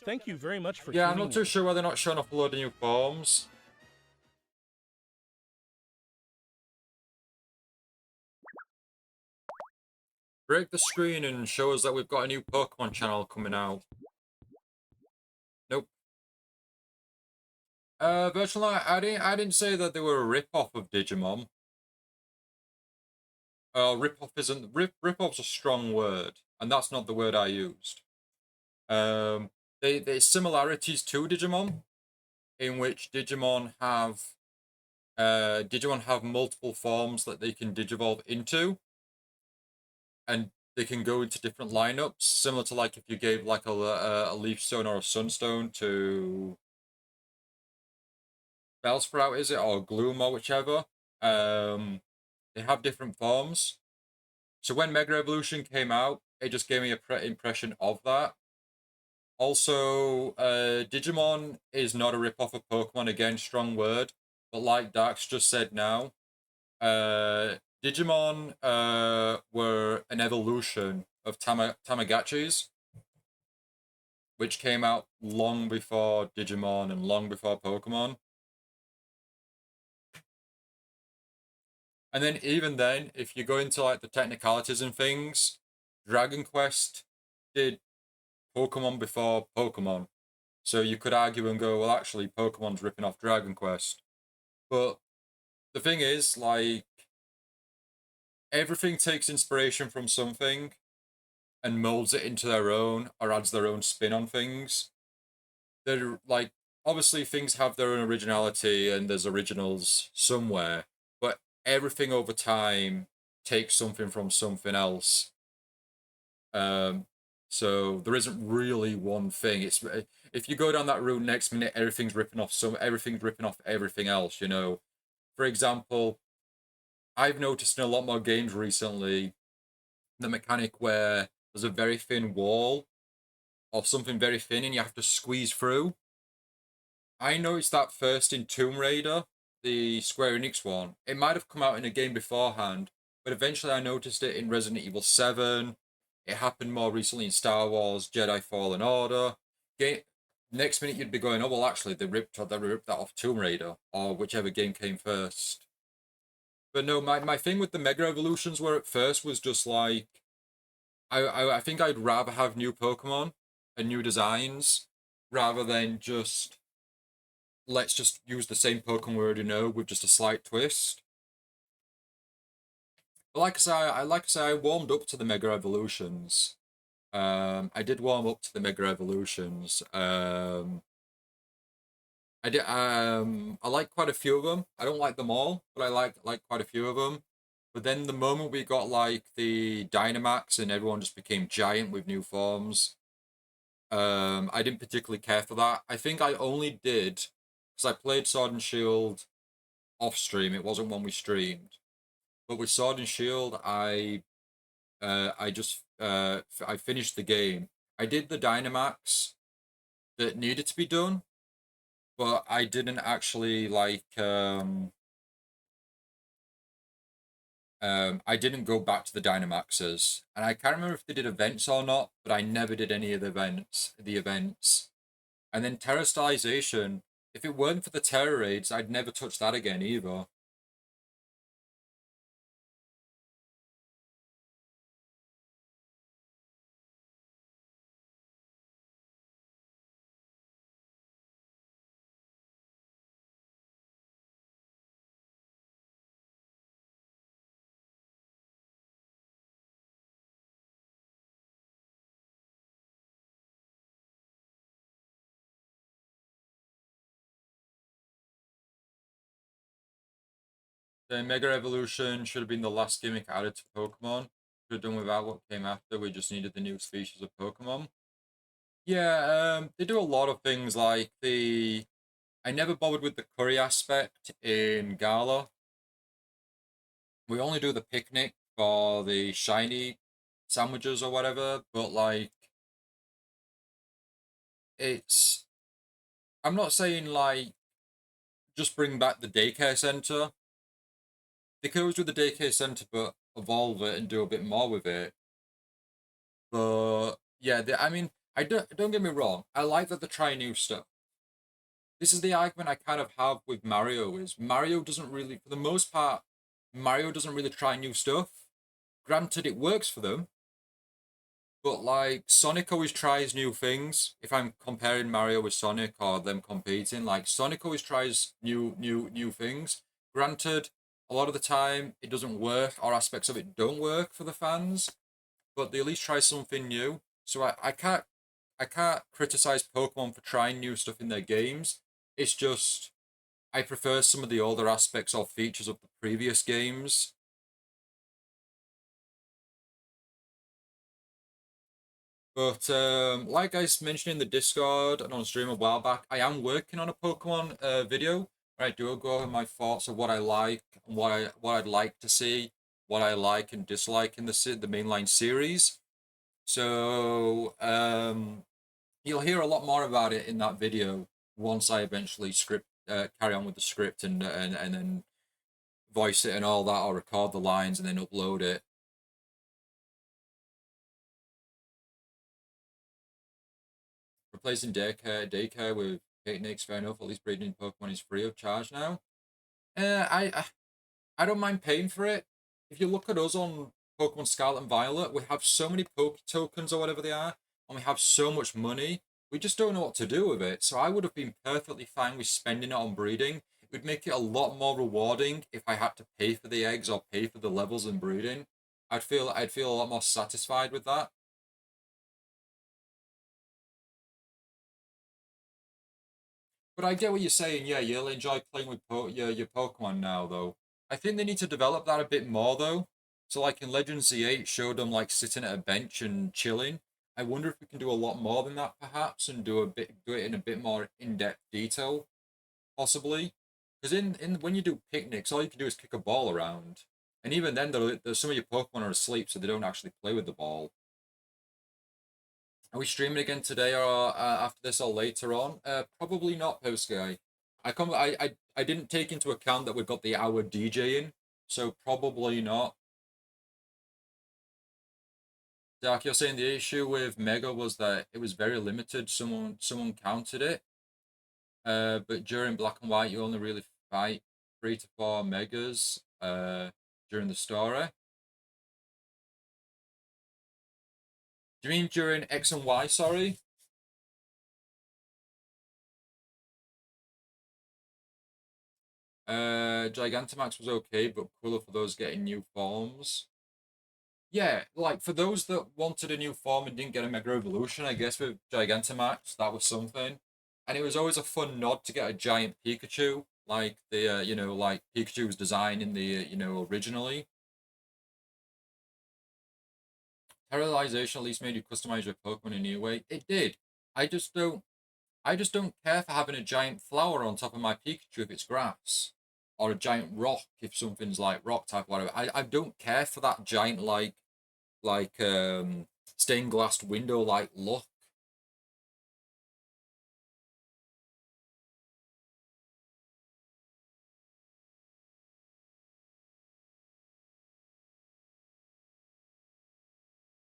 Thank you very much for Yeah, I'm tuning not too in. sure why they're not showing off a load of new forms. Break the screen and show us that we've got a new Pokemon channel coming out. Nope. Virtual Light, I didn't say that they were a rip-off of Digimon. Rip-off isn't... Rip-off's a strong word, and that's not the word I used. There's similarities to Digimon, in which Digimon have multiple forms that they can digivolve into, and they can go into different lineups, similar to like if you gave like a Leaf Stone or a Sunstone to Bellsprout, is it, or Gloom or whichever. They have different forms. So when Mega Evolution came out, it just gave me a impression of that. Also, Digimon is not a rip-off of Pokemon, again, strong word. But like Dax just said now, Digimon were an evolution of Tamagotchis, which came out long before Digimon and long before Pokemon. And then even then, if you go into like the technicalities and things, Dragon Quest did Pokemon before Pokemon. So you could argue and go, well, actually, Pokemon's ripping off Dragon Quest. But the thing is, like, everything takes inspiration from something and molds it into their own or adds their own spin on things. They're like, obviously, things have their own originality and there's originals somewhere, but everything over time takes something from something else. So there isn't really one thing. It's if you go down that route, next minute everything's ripping off everything else. You know, for example, I've noticed in a lot more games recently the mechanic where there's a very thin wall of something very thin and you have to squeeze through. I noticed that first in Tomb Raider, the Square Enix one. It might have come out in a game beforehand, but eventually I noticed it in Resident Evil 7. It happened more recently in Star Wars Jedi Fallen Order. Next minute you'd be going, oh well, actually they ripped that off Tomb Raider or whichever game came first. But no, my thing with the Mega Evolutions were at first was just like, I think I'd rather have new Pokemon and new designs rather than just let's just use the same Pokemon we already know with just a slight twist. But like I say, I warmed up to the Mega Evolutions. I did warm up to the Mega Evolutions. I did. I like quite a few of them. I don't like them all, but I like quite a few of them. But then the moment we got like the Dynamax and everyone just became giant with new forms, I didn't particularly care for that. I think I only did because I played Sword and Shield off stream. It wasn't one we streamed, but with Sword and Shield, I finished the game. I did the Dynamax that needed to be done, but I didn't actually like I didn't go back to the Dynamaxes, and I can't remember if they did events or not, but I never did any of the events. And then Terra Stylization, if it weren't for the Terror Raids, I'd never touch that again either. The Mega Evolution should have been the last gimmick added to Pokemon. Could have done without what came after. We just needed the new species of Pokemon. Yeah, they do a lot of things like I never bothered with the curry aspect in Gala. We only do the picnic for the shiny sandwiches or whatever, but like it's I'm not saying like just bring back the daycare center. They could always do the daycare center, but evolve it and do a bit more with it. But yeah, I mean, I don't get me wrong. I like that they're trying new stuff. This is the argument I kind of have with Mario. Is Mario doesn't really, for the most part, Mario doesn't really try new stuff. Granted, it works for them, but like Sonic always tries new things. If I'm comparing Mario with Sonic or them competing, like Sonic always tries new things. Granted, a lot of the time it doesn't work or aspects of it don't work for the fans, but they at least try something new. So I can't criticize Pokemon for trying new stuff in their games. It's just I prefer some of the older aspects or features of the previous games. But like I mentioned in the Discord and on stream a while back, I am working on a Pokemon video where I do go over my thoughts of what I like and what I'd like to see, what I like and dislike in the mainline series. So you'll hear a lot more about it in that video once I eventually carry on with the script and then voice it and all that, or record the lines and then upload it. Replacing daycare with picnics, fair enough. At least breeding Pokemon is free of charge now. I don't mind paying for it. If you look at us on Pokemon Scarlet and Violet, we have so many Poke tokens or whatever they are, and we have so much money. We just don't know what to do with it. So I would have been perfectly fine with spending it on breeding. It would make it a lot more rewarding if I had to pay for the eggs or pay for the levels in breeding. I'd feel a lot more satisfied with that. But I get what you're saying. Yeah, you'll enjoy playing with your Pokemon now, though. I think they need to develop that a bit more, though. So, like in Legend Z8, showed them like sitting at a bench and chilling. I wonder if we can do a lot more than that, perhaps, and do it in a bit more in-depth detail, possibly. Because in when you do picnics, all you can do is kick a ball around, and even then, there's some of your Pokemon are asleep, so they don't actually play with the ball. Are we streaming again today or after this or later on? Probably not, post guy. I didn't take into account that we've got the hour DJing, so probably not. Dark, you're saying the issue with Mega was that it was very limited. Someone counted it. But during Black and White, you only really fight 3 to 4 Megas. During the story. Do you mean during X and Y? Sorry. Gigantamax was okay, but cooler for those getting new forms. Yeah, like for those that wanted a new form and didn't get a Mega Evolution, I guess with Gigantamax, that was something. And it was always a fun nod to get a giant Pikachu, like like Pikachu's design in the, originally. Terrorization at least made you customize your Pokemon in a new way. It did. I just don't I just don't care for having a giant flower on top of my Pikachu if it's grass. Or a giant rock if something's like rock type, whatever. I don't care for that giant like stained glass window like look.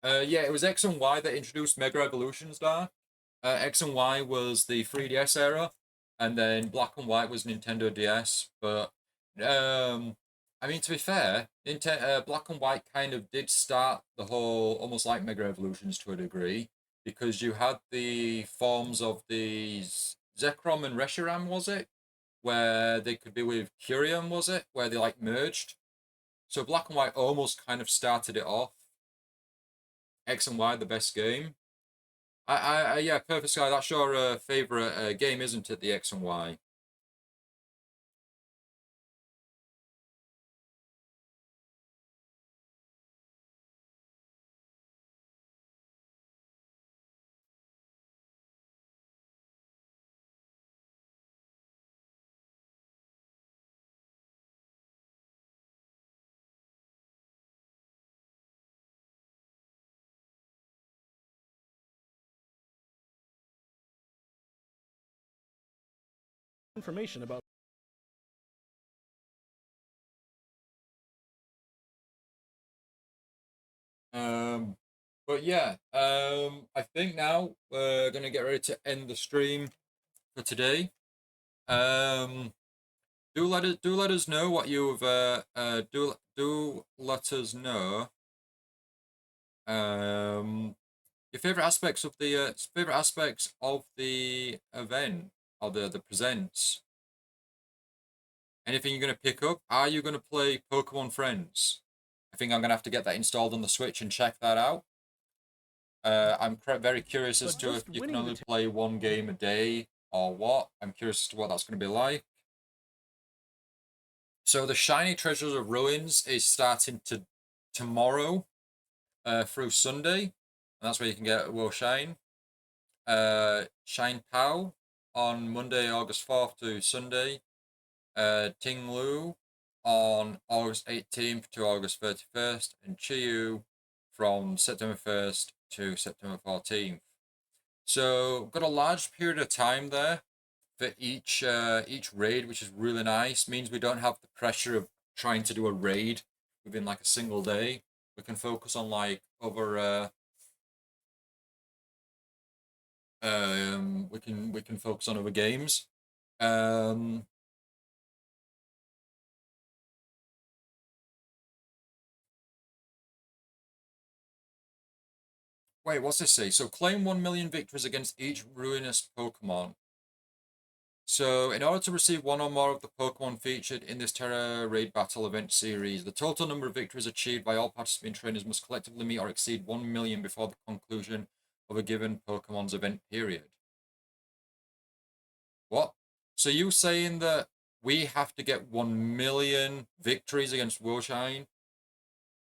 Yeah, it was X and Y that introduced Mega Evolutions there. X and Y was the 3DS era, and then Black and White was Nintendo DS. But I mean, to be fair, Black and White kind of did start the whole almost like Mega Evolutions to a degree, because you had the forms of the Zekrom and Reshiram, was it? Where they could be with Curium, was it? Where they like merged. So Black and White almost kind of started it off. X and Y, the best game. Yeah, Perfect Sky. That's your favorite game, isn't it? The X and Y. information about But yeah, I think now we're gonna get ready to end the stream for today. Do let us know what you've do let us know your favorite aspects of the event or the presents. Anything you're gonna pick up? Are you gonna play Pokemon Friends? I think I'm gonna have to get that installed on the Switch and check that out. I'm very curious as But to if just you can winning the only play one game a day or what. I'm curious as to what that's going to be like. So the Shiny Treasures of Ruins is starting tomorrow through Sunday. And that's where you can get Will Shine. Shine Pow on Monday, August 4th to Sunday. Ting Lu on August 18th to August 31st. And Chiyu from September 1st to September 14th. So got a large period of time there for each raid, which is really nice. Means we don't have the pressure of trying to do a raid within like a single day. We can focus on like other we can focus on other games. Wait, what's this say? So claim 1 million victories against each ruinous Pokemon. So, in order to receive one or more of the Pokemon featured in this Terra Raid Battle event series, the total number of victories achieved by all participating trainers must collectively meet or exceed 1 million before the conclusion of a given Pokemon's event period. What? So you saying that we have to get 1 million victories against Woshine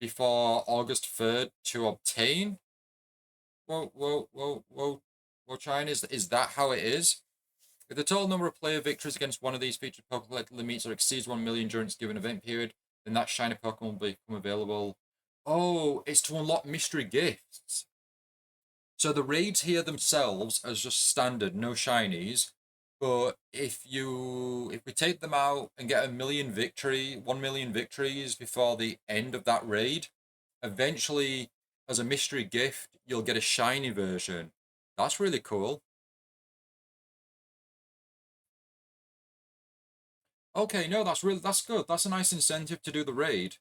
before August 3rd to obtain? Woshine, is that how it is? If the total number of player victories against one of these featured Pokemon collectively meets or exceeds 1 million during its given event period, then that shiny Pokemon will become available. Oh, it's to unlock mystery gifts. So the raids here themselves are just standard, no shinies. But if we take them out and get 1 million victories before the end of that raid, eventually, as a mystery gift, you'll get a shiny version. That's really cool. Okay, no, that's good. That's a nice incentive to do the raid.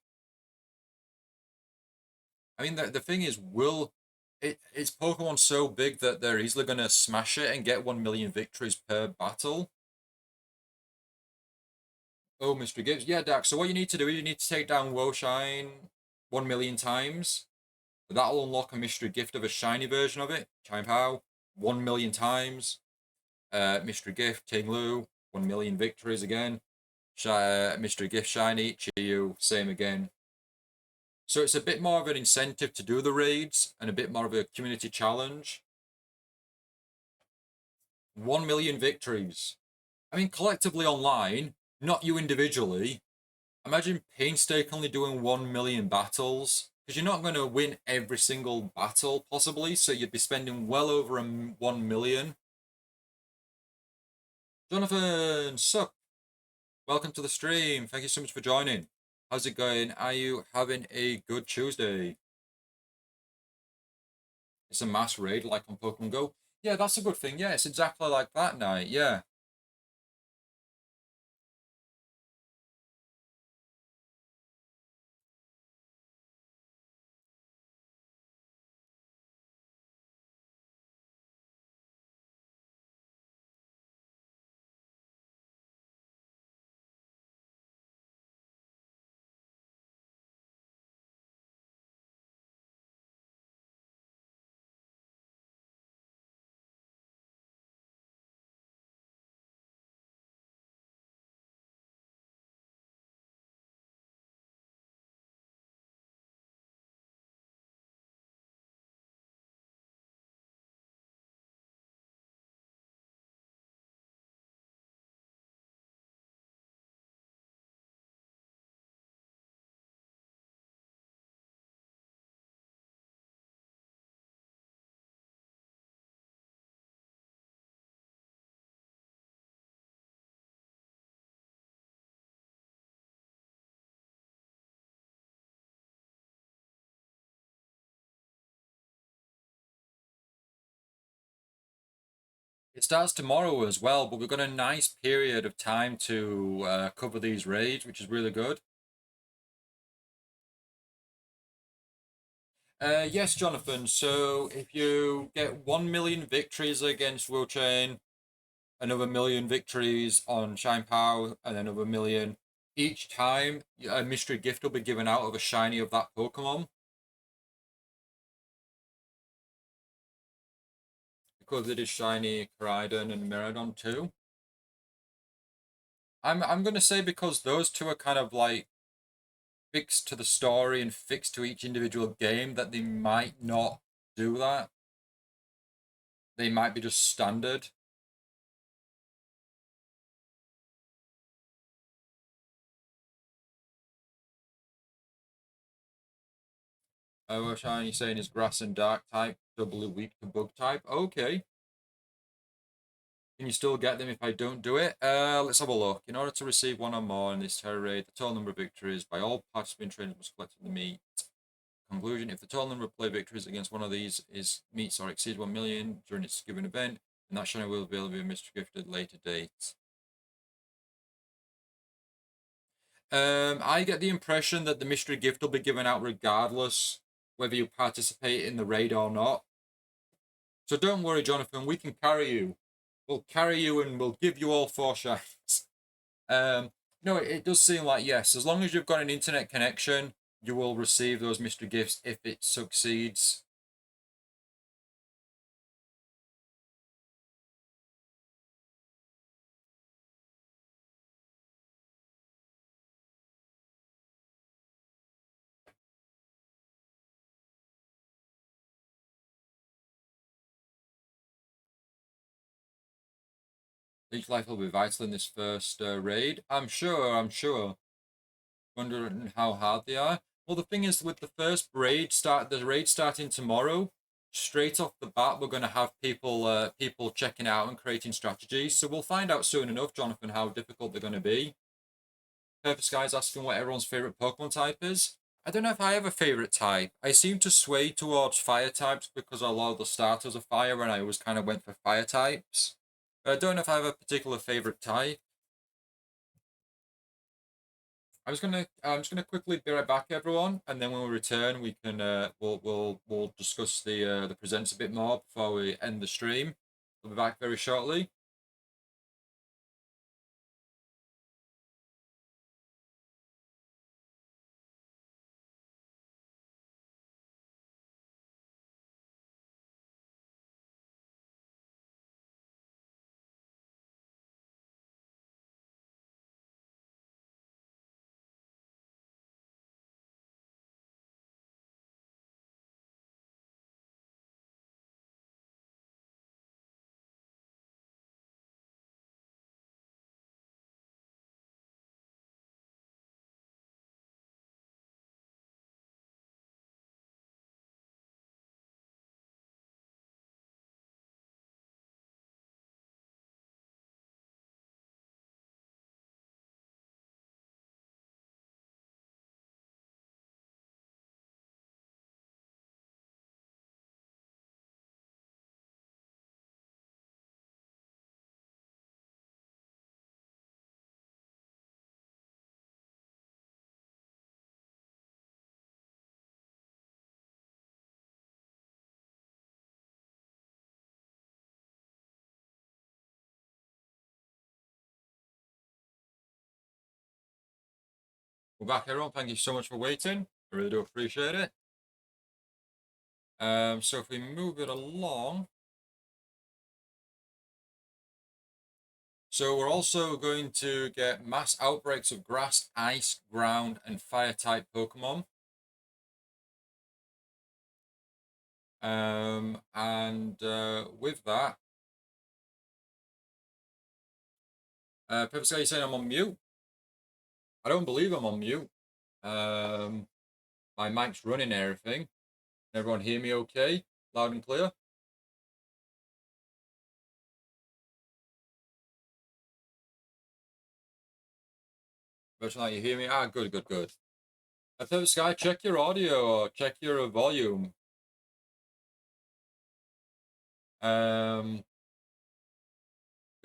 I mean, the thing is, it's Pokemon so big that they're easily gonna smash it and get 1 million victories per battle. Oh, Mr. Gibbs, yeah, Dax. So what you need to do is you need to take down Woshine 1 million times. That'll unlock a mystery gift of a shiny version of it. Chime Pow 1 million times. Mystery gift Ting Lu 1 million victories again. Mystery gift shiny Chiyu same again. So it's a bit more of an incentive to do the raids and a bit more of a community challenge. 1 million victories. I mean, collectively online, not you individually. Imagine painstakingly doing 1 million battles, because you're not going to win every single battle, possibly, so you'd be spending well over 1 million. Jonathan, sup? Welcome to the stream. Thank you so much for joining. How's it going? Are you having a good Tuesday? It's a mass raid like on Pokemon Go. Yeah, that's a good thing. Yeah, it's exactly like that, Night. Yeah. It starts tomorrow as well, but we've got a nice period of time to cover these raids, which is really good. Yes, Jonathan. So if you get 1 million victories against Will Chain, another million victories on Shine Pow, and another million each time, a mystery gift will be given out of a shiny of that Pokemon. Because it is shiny Koraidon and Miraidon too. I'm gonna say because those two are kind of like fixed to the story and fixed to each individual game that they might not do that. They might be just standard. What shiny saying is grass and dark type, doubly weak to bug type. Okay. Can you still get them if I don't do it? Let's have a look. In order to receive one or more in this terror raid, the total number of victories by all participant trainers must collect the meet. Conclusion: if the total number of play victories against one of these meets or exceeds 1 million during its given event, then that shiny will be able to be mystery gifted later date. I get the impression that the mystery gift will be given out regardless whether you participate in the raid or not. So don't worry, Jonathan. We can carry you. We'll carry you and we'll give you all 4 shines. No, it does seem like yes. As long as you've got an internet connection, you will receive those mystery gifts if it succeeds. Each life will be vital in this first raid. I'm sure. Wondering how hard they are. Well, the thing is, with the first raid starting tomorrow, straight off the bat, we're going to have people checking out and creating strategies. So we'll find out soon enough, Jonathan, how difficult they're going to be. Perfect Sky's asking what everyone's favorite Pokemon type is. I don't know if I have a favorite type. I seem to sway towards fire types because a lot of the starters are fire, and I always kind of went for fire types. But I don't know if I have a particular favorite type. I'm just gonna quickly be right back, everyone, and then when we return, we can we'll discuss the presents a bit more before we end the stream. We'll be back very shortly. We're back, everyone. Thank you so much for waiting. I really do appreciate it. So if we move it along. So we're also going to get mass outbreaks of grass, ice, ground, and fire type Pokemon. With that, Pepper Sky, you saying I'm on mute? I don't believe I'm on mute. My mic's running and everything. Can everyone hear me okay? Loud and clear? Virtual Light, you hear me? Ah, good. Pepper Sky, check your audio or check your volume.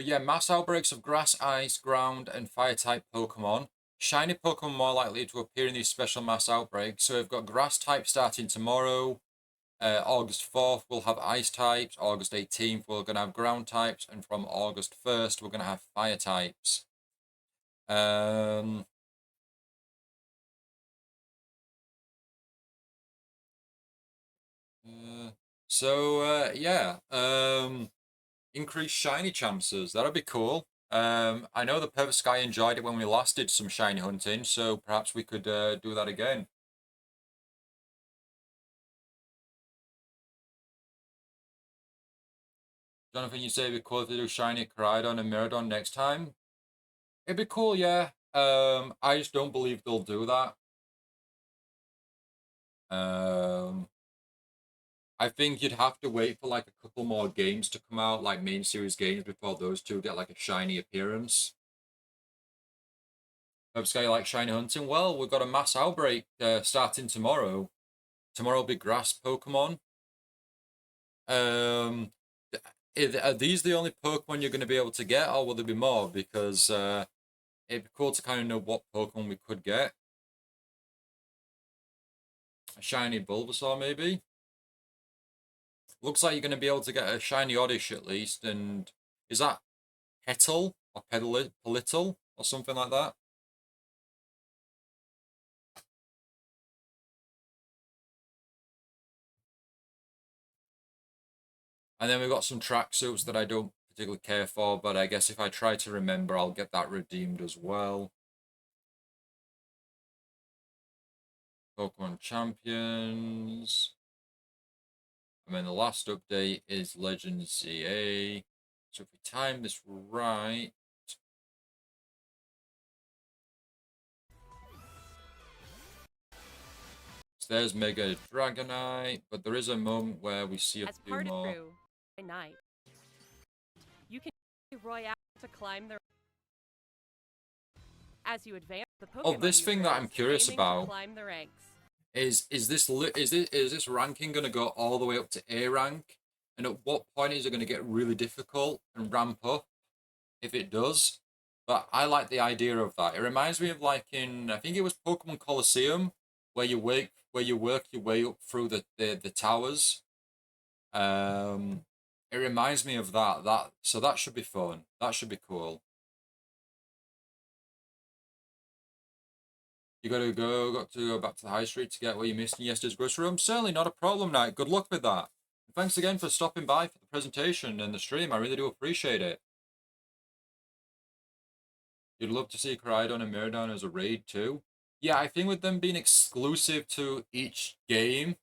But yeah, mass outbreaks of grass, ice, ground, and fire-type Pokemon. Shiny Pokemon more likely to appear in these special mass outbreaks. So we've got grass type starting tomorrow. August 4th, we'll have ice types. August 18th, we're going to have ground types. And from August 1st, we're going to have fire types. Yeah. Increased shiny chances. That'd be cool. I know the Perfect Sky enjoyed it when we last did some shiny hunting, so perhaps we could do that again. Jonathan, you say it'd be cool if they do shiny Caridon and Miradon next time? It'd be cool, yeah. I just don't believe they'll do that. I think you'd have to wait for like a couple more games to come out, like main series games, before those two get like a shiny appearance. Sky like shiny hunting. Well, we've got a mass outbreak starting tomorrow. Tomorrow will be grass Pokemon. Are these the only Pokemon you're going to be able to get, or will there be more? Because it'd be cool to kind of know what Pokemon we could get. A shiny Bulbasaur, maybe. Looks like you're going to be able to get a shiny Oddish at least. And is that Petal or Pelital or something like that? And then we've got some tracksuits that I don't particularly care for, but I guess if I try to remember, I'll get that redeemed as well. Pokemon Champions. And then the last update is Legend ZA. So if we time this right... So there's Mega Dragonite, but there is a moment where we see a few more. Night. You can use Royale to climb the... As you advance the Pokemon, Oh, this thing that I'm curious about climb the ranks. is this ranking going to go all the way up to A rank? And at what point is it going to get really difficult and ramp up? If it does, but I like the idea of that. It reminds me of like in I think it was Pokemon Colosseum, where you work your way up through the towers. It reminds me of that. So that should be fun. That should be cool. You got to go back to the high street to get what you missed in yesterday's grocery room. Certainly not a problem, Knight. Good luck with that. And thanks again for stopping by for the presentation and the stream. I really do appreciate it. You'd love to see Caridon and Miradon as a raid too. Yeah, I think with them being exclusive to each game,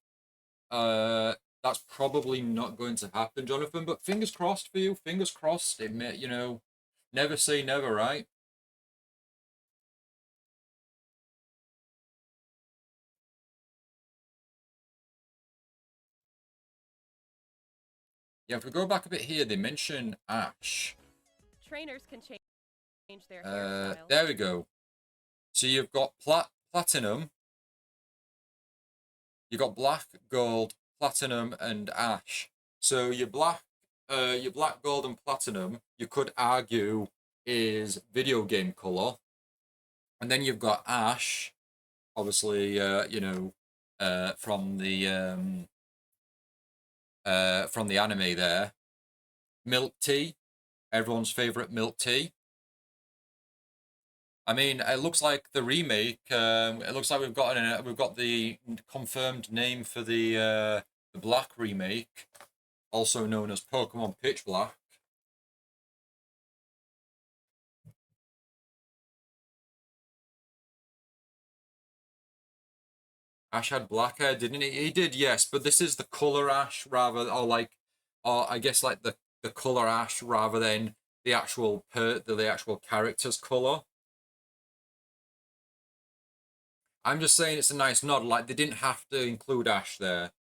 that's probably not going to happen, Jonathan. But fingers crossed for you. Fingers crossed. It may, never say never, right? Yeah, if we go back a bit here, they mention Ash. Trainers can change their hairstyle. There we go. So you've got Platinum. You've got Black, Gold, Platinum, and Ash. So your Black, Gold, and Platinum, you could argue, is video game color. And then you've got Ash, obviously, from the anime there. Milk tea, everyone's favorite milk tea. I mean, it looks like the remake. It looks like we've got the confirmed name for the Black remake, also known as Pokemon Pitch Black. Ash had black hair, didn't he? He did, yes, but this is the color Ash or I guess like the color Ash rather than the actual character's color. I'm just saying it's a nice nod. Like they didn't have to include Ash there.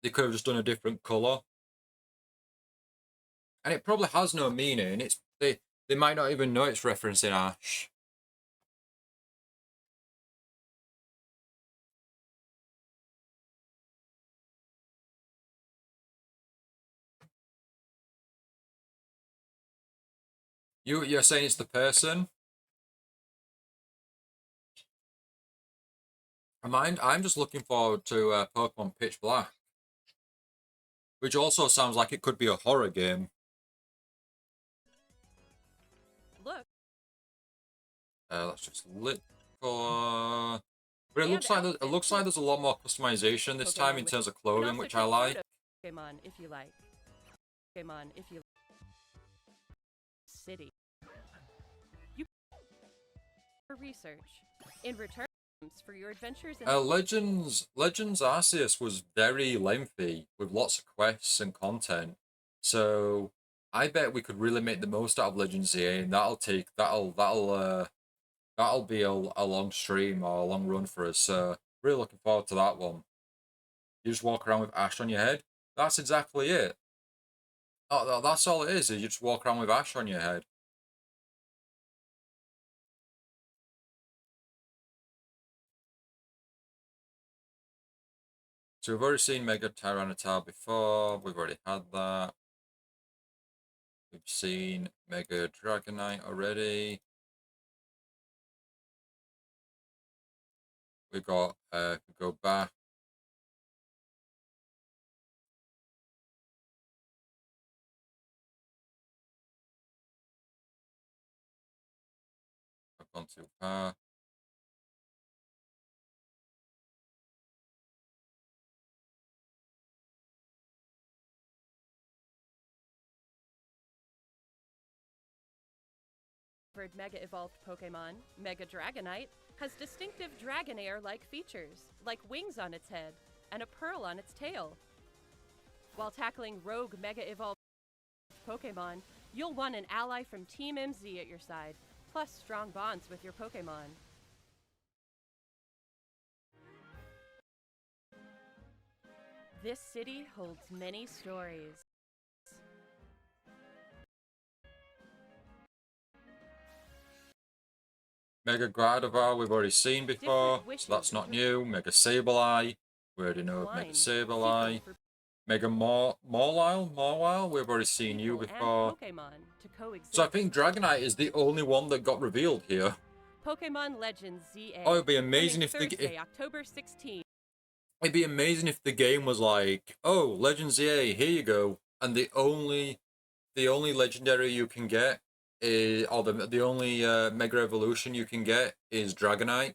They could have just done a different color. And it probably has no meaning. They might not even know it's referencing Ash. You're saying it's the person? I'm just looking forward to Pokemon Pitch Black, which also sounds like it could be a horror game. Look. That's just lit color. But it And looks like outfits. there's a lot more customization this time in Pokemon terms of You can clothing, also which I take like. photos of Pokemon if you like. Pokemon if you city. You for research. In return for your adventures in Legends Arceus was very lengthy with lots of quests and content. So I bet we could really make the most out of Legends ZA, and that'll be a long stream or a long run for us. So really looking forward to that one. You just walk around with ash on your head. That's exactly it. Oh, that's all it is. You just walk around with ash on your head. So we've already seen Mega Tyranitar before. We've already had that. We've seen Mega Dragonite already. We got go back. I've gone too far. Mega Evolved Pokemon, Mega Dragonite, has distinctive Dragonair-like features, like wings on its head and a pearl on its tail. While tackling rogue Mega Evolved Pokemon, you'll want an ally from Team MZ at your side, plus strong bonds with your Pokemon. This city holds many stories. Mega Gardevoir we've already seen before, so that's not new. Mega Sableye, we already know of Mega Sableye. Mega Mawile, we've already seen you before. So I think Dragonite is the only one that got revealed here. Pokemon Legends ZA. Oh, it'd be amazing if Thursday, October 16th. It'd be amazing if the game was like, oh, Legends ZA, here you go, and the only legendary you can get is, or the only Mega Evolution you can get is Dragonite.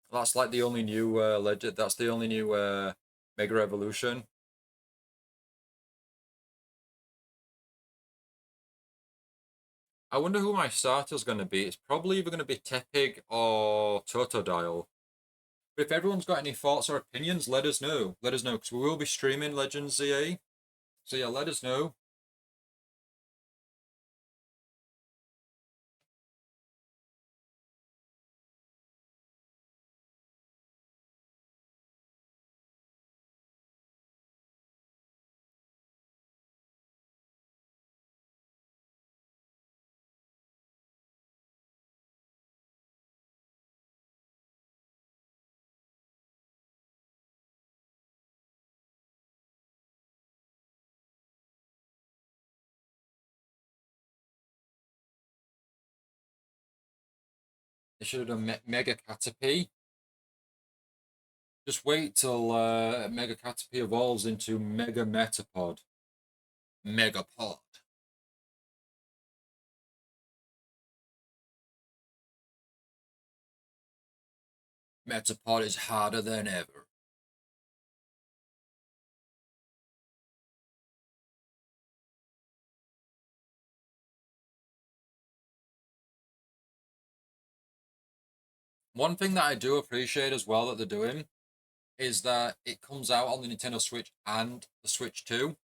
That's like the only new legend. That's the only new Mega Evolution. I wonder who my starter's going to be. It's probably either going to be Tepig or Totodile. But if everyone's got any thoughts or opinions, let us know. Let us know, because we will be streaming Legends ZA. So yeah, let us know. They should have done Mega Caterpie. Just wait till Mega Caterpie evolves into Mega Metapod. Megapod. Metapod is harder than ever. One thing that I do appreciate as well that they're doing is that it comes out on the Nintendo Switch and the Switch 2.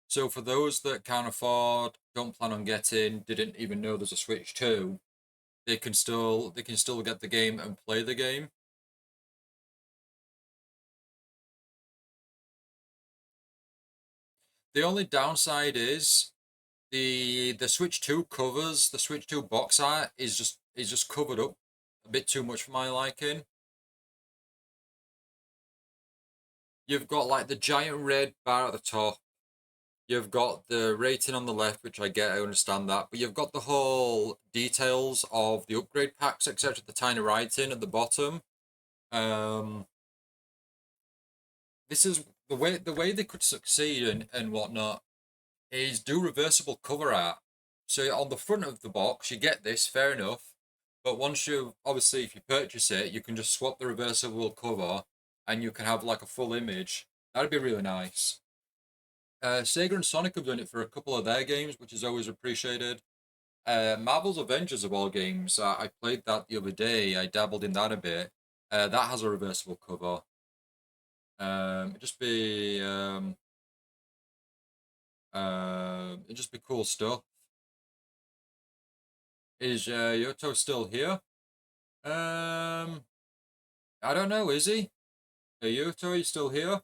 So for those that can't afford, don't plan on getting, didn't even know there's a Switch 2, they can still get the game and play the game. The only downside is the Switch 2 covers, the Switch 2 box art is just covered up a bit too much for my liking. You've got like the giant red bar at the top, You've got the rating on the left, which I get, I understand that, but you've got the whole details of the upgrade packs, etc. The tiny writing at the bottom. This is the way they could succeed and whatnot is do reversible cover art. So on the front of the box, you get this, fair enough. But once you, obviously, if you purchase it, you can just swap the reversible cover and you can have like a full image. That'd be really nice. Sega and Sonic have done it for a couple of their games, which is always appreciated. Marvel's Avengers of all games, I played that the other day. I dabbled in that a bit. That has a reversible cover. It'd just be cool stuff. Is Yoto still here? I don't know. Is he? Hey, Yoto, are you still here?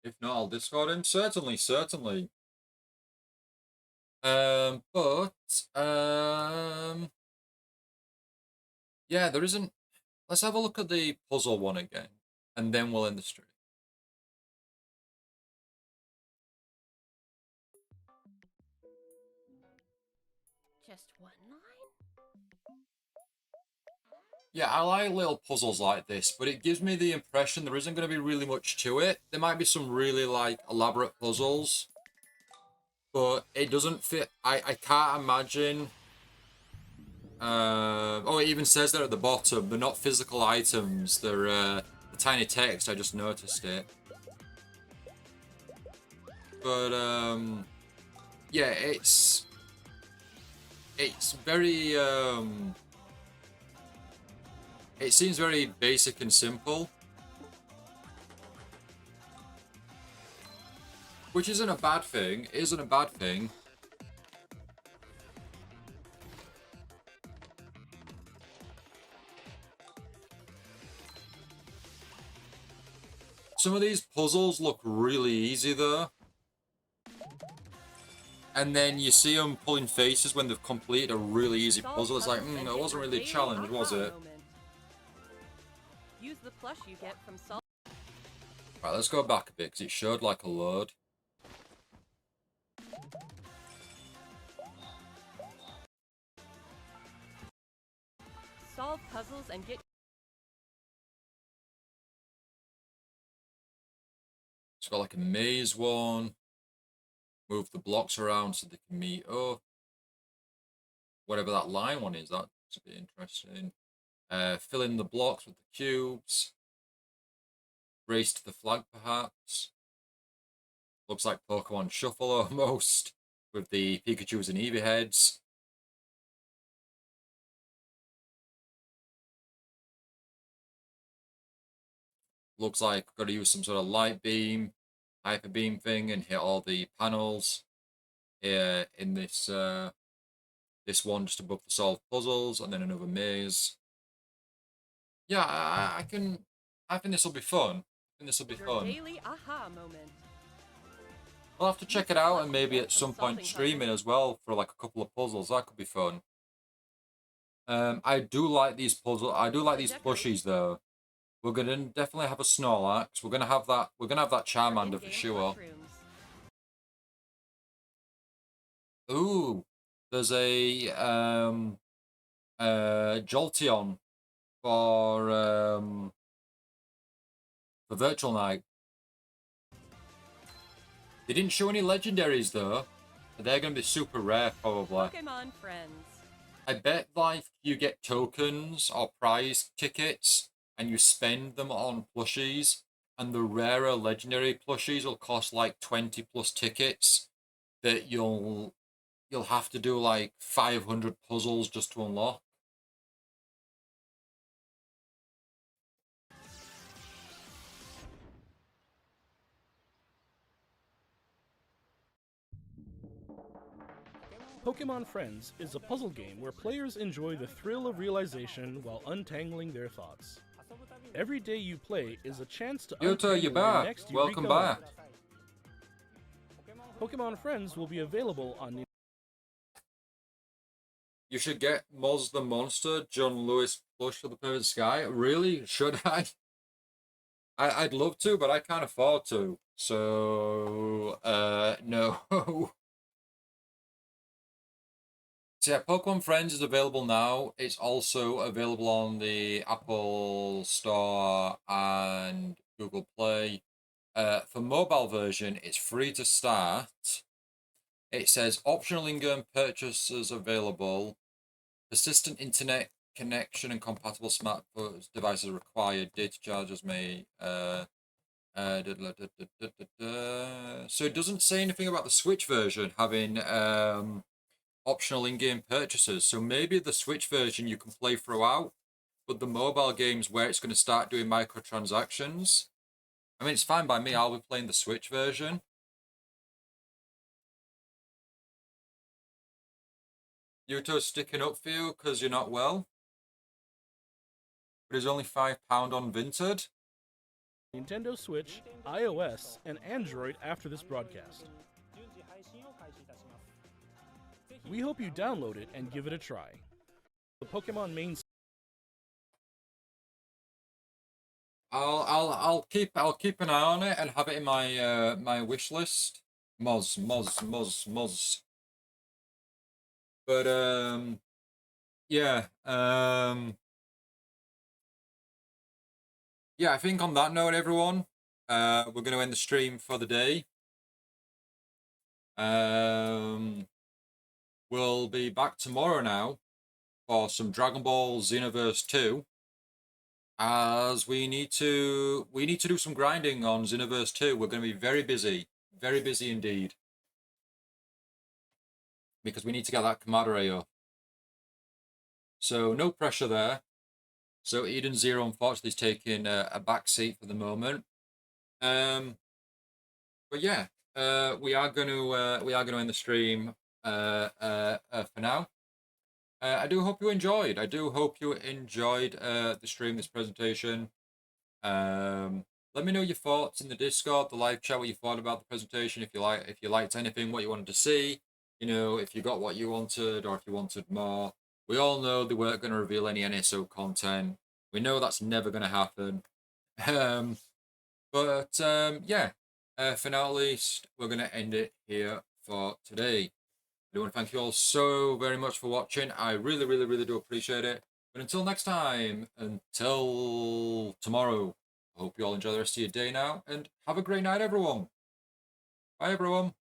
If not, I'll Discord him. Certainly, certainly. But yeah, there isn't. Let's have a look at the puzzle one again, and then we'll end the stream. Just one line? Yeah, I like little puzzles like this, but it gives me the impression there isn't going to be really much to it. There might be some really like elaborate puzzles, but it doesn't fit. I can't imagine. Oh, it even says there at the bottom, they're not physical items. They're the tiny text. I just noticed it. But yeah, it's very it seems very basic and simple, which isn't a bad thing. It isn't a bad thing. Some of these puzzles look really easy though. And then you see them pulling faces when they've completed a really easy puzzle. It's like, that wasn't really a challenge, was it? Use the plush you get from Sol. Right, let's go back a bit because it showed like a load. Solve puzzles and get. It's got like a maze one. Move the blocks around so they can meet up. Whatever that line one is, that's a bit interesting. Fill in the blocks with the cubes. Race to the flag, perhaps. Looks like Pokemon Shuffle almost, with the Pikachus and Eevee heads. Looks like I've got to use some sort of light beam, hyper beam thing, and hit all the panels here in this this one just above the solved puzzles, and then another maze. Yeah, I think this will be fun. I think this will be Your fun. daily aha moment. I'll have to check it out and maybe at some point stream it as well for like a couple of puzzles. That could be fun. I do like these puzzles. I do like these plushies though. We're gonna definitely have a Snorlax. We're gonna have that. We're gonna have that Charmander for sure. Ooh, there's a Jolteon for Virtual Night. They didn't show any legendaries though. They're gonna be super rare probably. Pokémon friends. I bet like you get tokens or prize tickets and you spend them on plushies, and the rarer legendary plushies will cost like 20 plus tickets that you'll you'll have to do like 500 puzzles just to unlock. Pokémon Friends is a puzzle game where players enjoy the thrill of realization while untangling their thoughts. Every day you play is a chance to Yuto, untangle you're your back. next Welcome Eureka back. moment. Pokémon Friends will be available on You should get Moz the Monster, John Lewis plush for the Perfect Sky. Really? Should I? I'd love to, but I can't afford to. So, no. So yeah, Pokemon Friends is available now. It's also available on the Apple Store and Google Play. For mobile version, it's free to start. It says optional in-game purchases available. Persistent internet connection and compatible smart devices required. Data charges may. So it doesn't say anything about the Switch version having optional in-game purchases. So maybe the Switch version you can play throughout, but the mobile games where it's going to start doing microtransactions. I mean, it's fine by me. I'll be playing the Switch version. Yuto's sticking up for you because you're not well. But it's only £5 on Vinted. Nintendo Switch, iOS, and Android after this broadcast. We hope you download it and give it a try. The Pokemon main. I'll keep an eye on it and have it in my my wish list. Moz. But yeah, yeah, I think on that note, everyone, we're going to end the stream for the day. We'll be back tomorrow now for some Dragon Ball Xenoverse 2. As we need to do some grinding on Xenoverse 2. We're going to be very busy indeed. Because we need to get that Kamadare up. So no pressure there. So Eden Zero unfortunately is taking a back seat for the moment. But yeah, we are going to end the stream for now. I do hope you enjoyed. The stream, this presentation. Let me know your thoughts in the Discord, the live chat, what you thought about the presentation. If you liked anything, what you wanted to see. You know, if you got what you wanted or if you wanted more. We all know they weren't going to reveal any NSO content. We know that's never going to happen. Yeah, for now at least, we're going to end it here for today. I want to thank you all so very much for watching. I really do appreciate it. But until next time, until tomorrow, I hope you all enjoy the rest of your day now, and have a great night, everyone. Bye, everyone.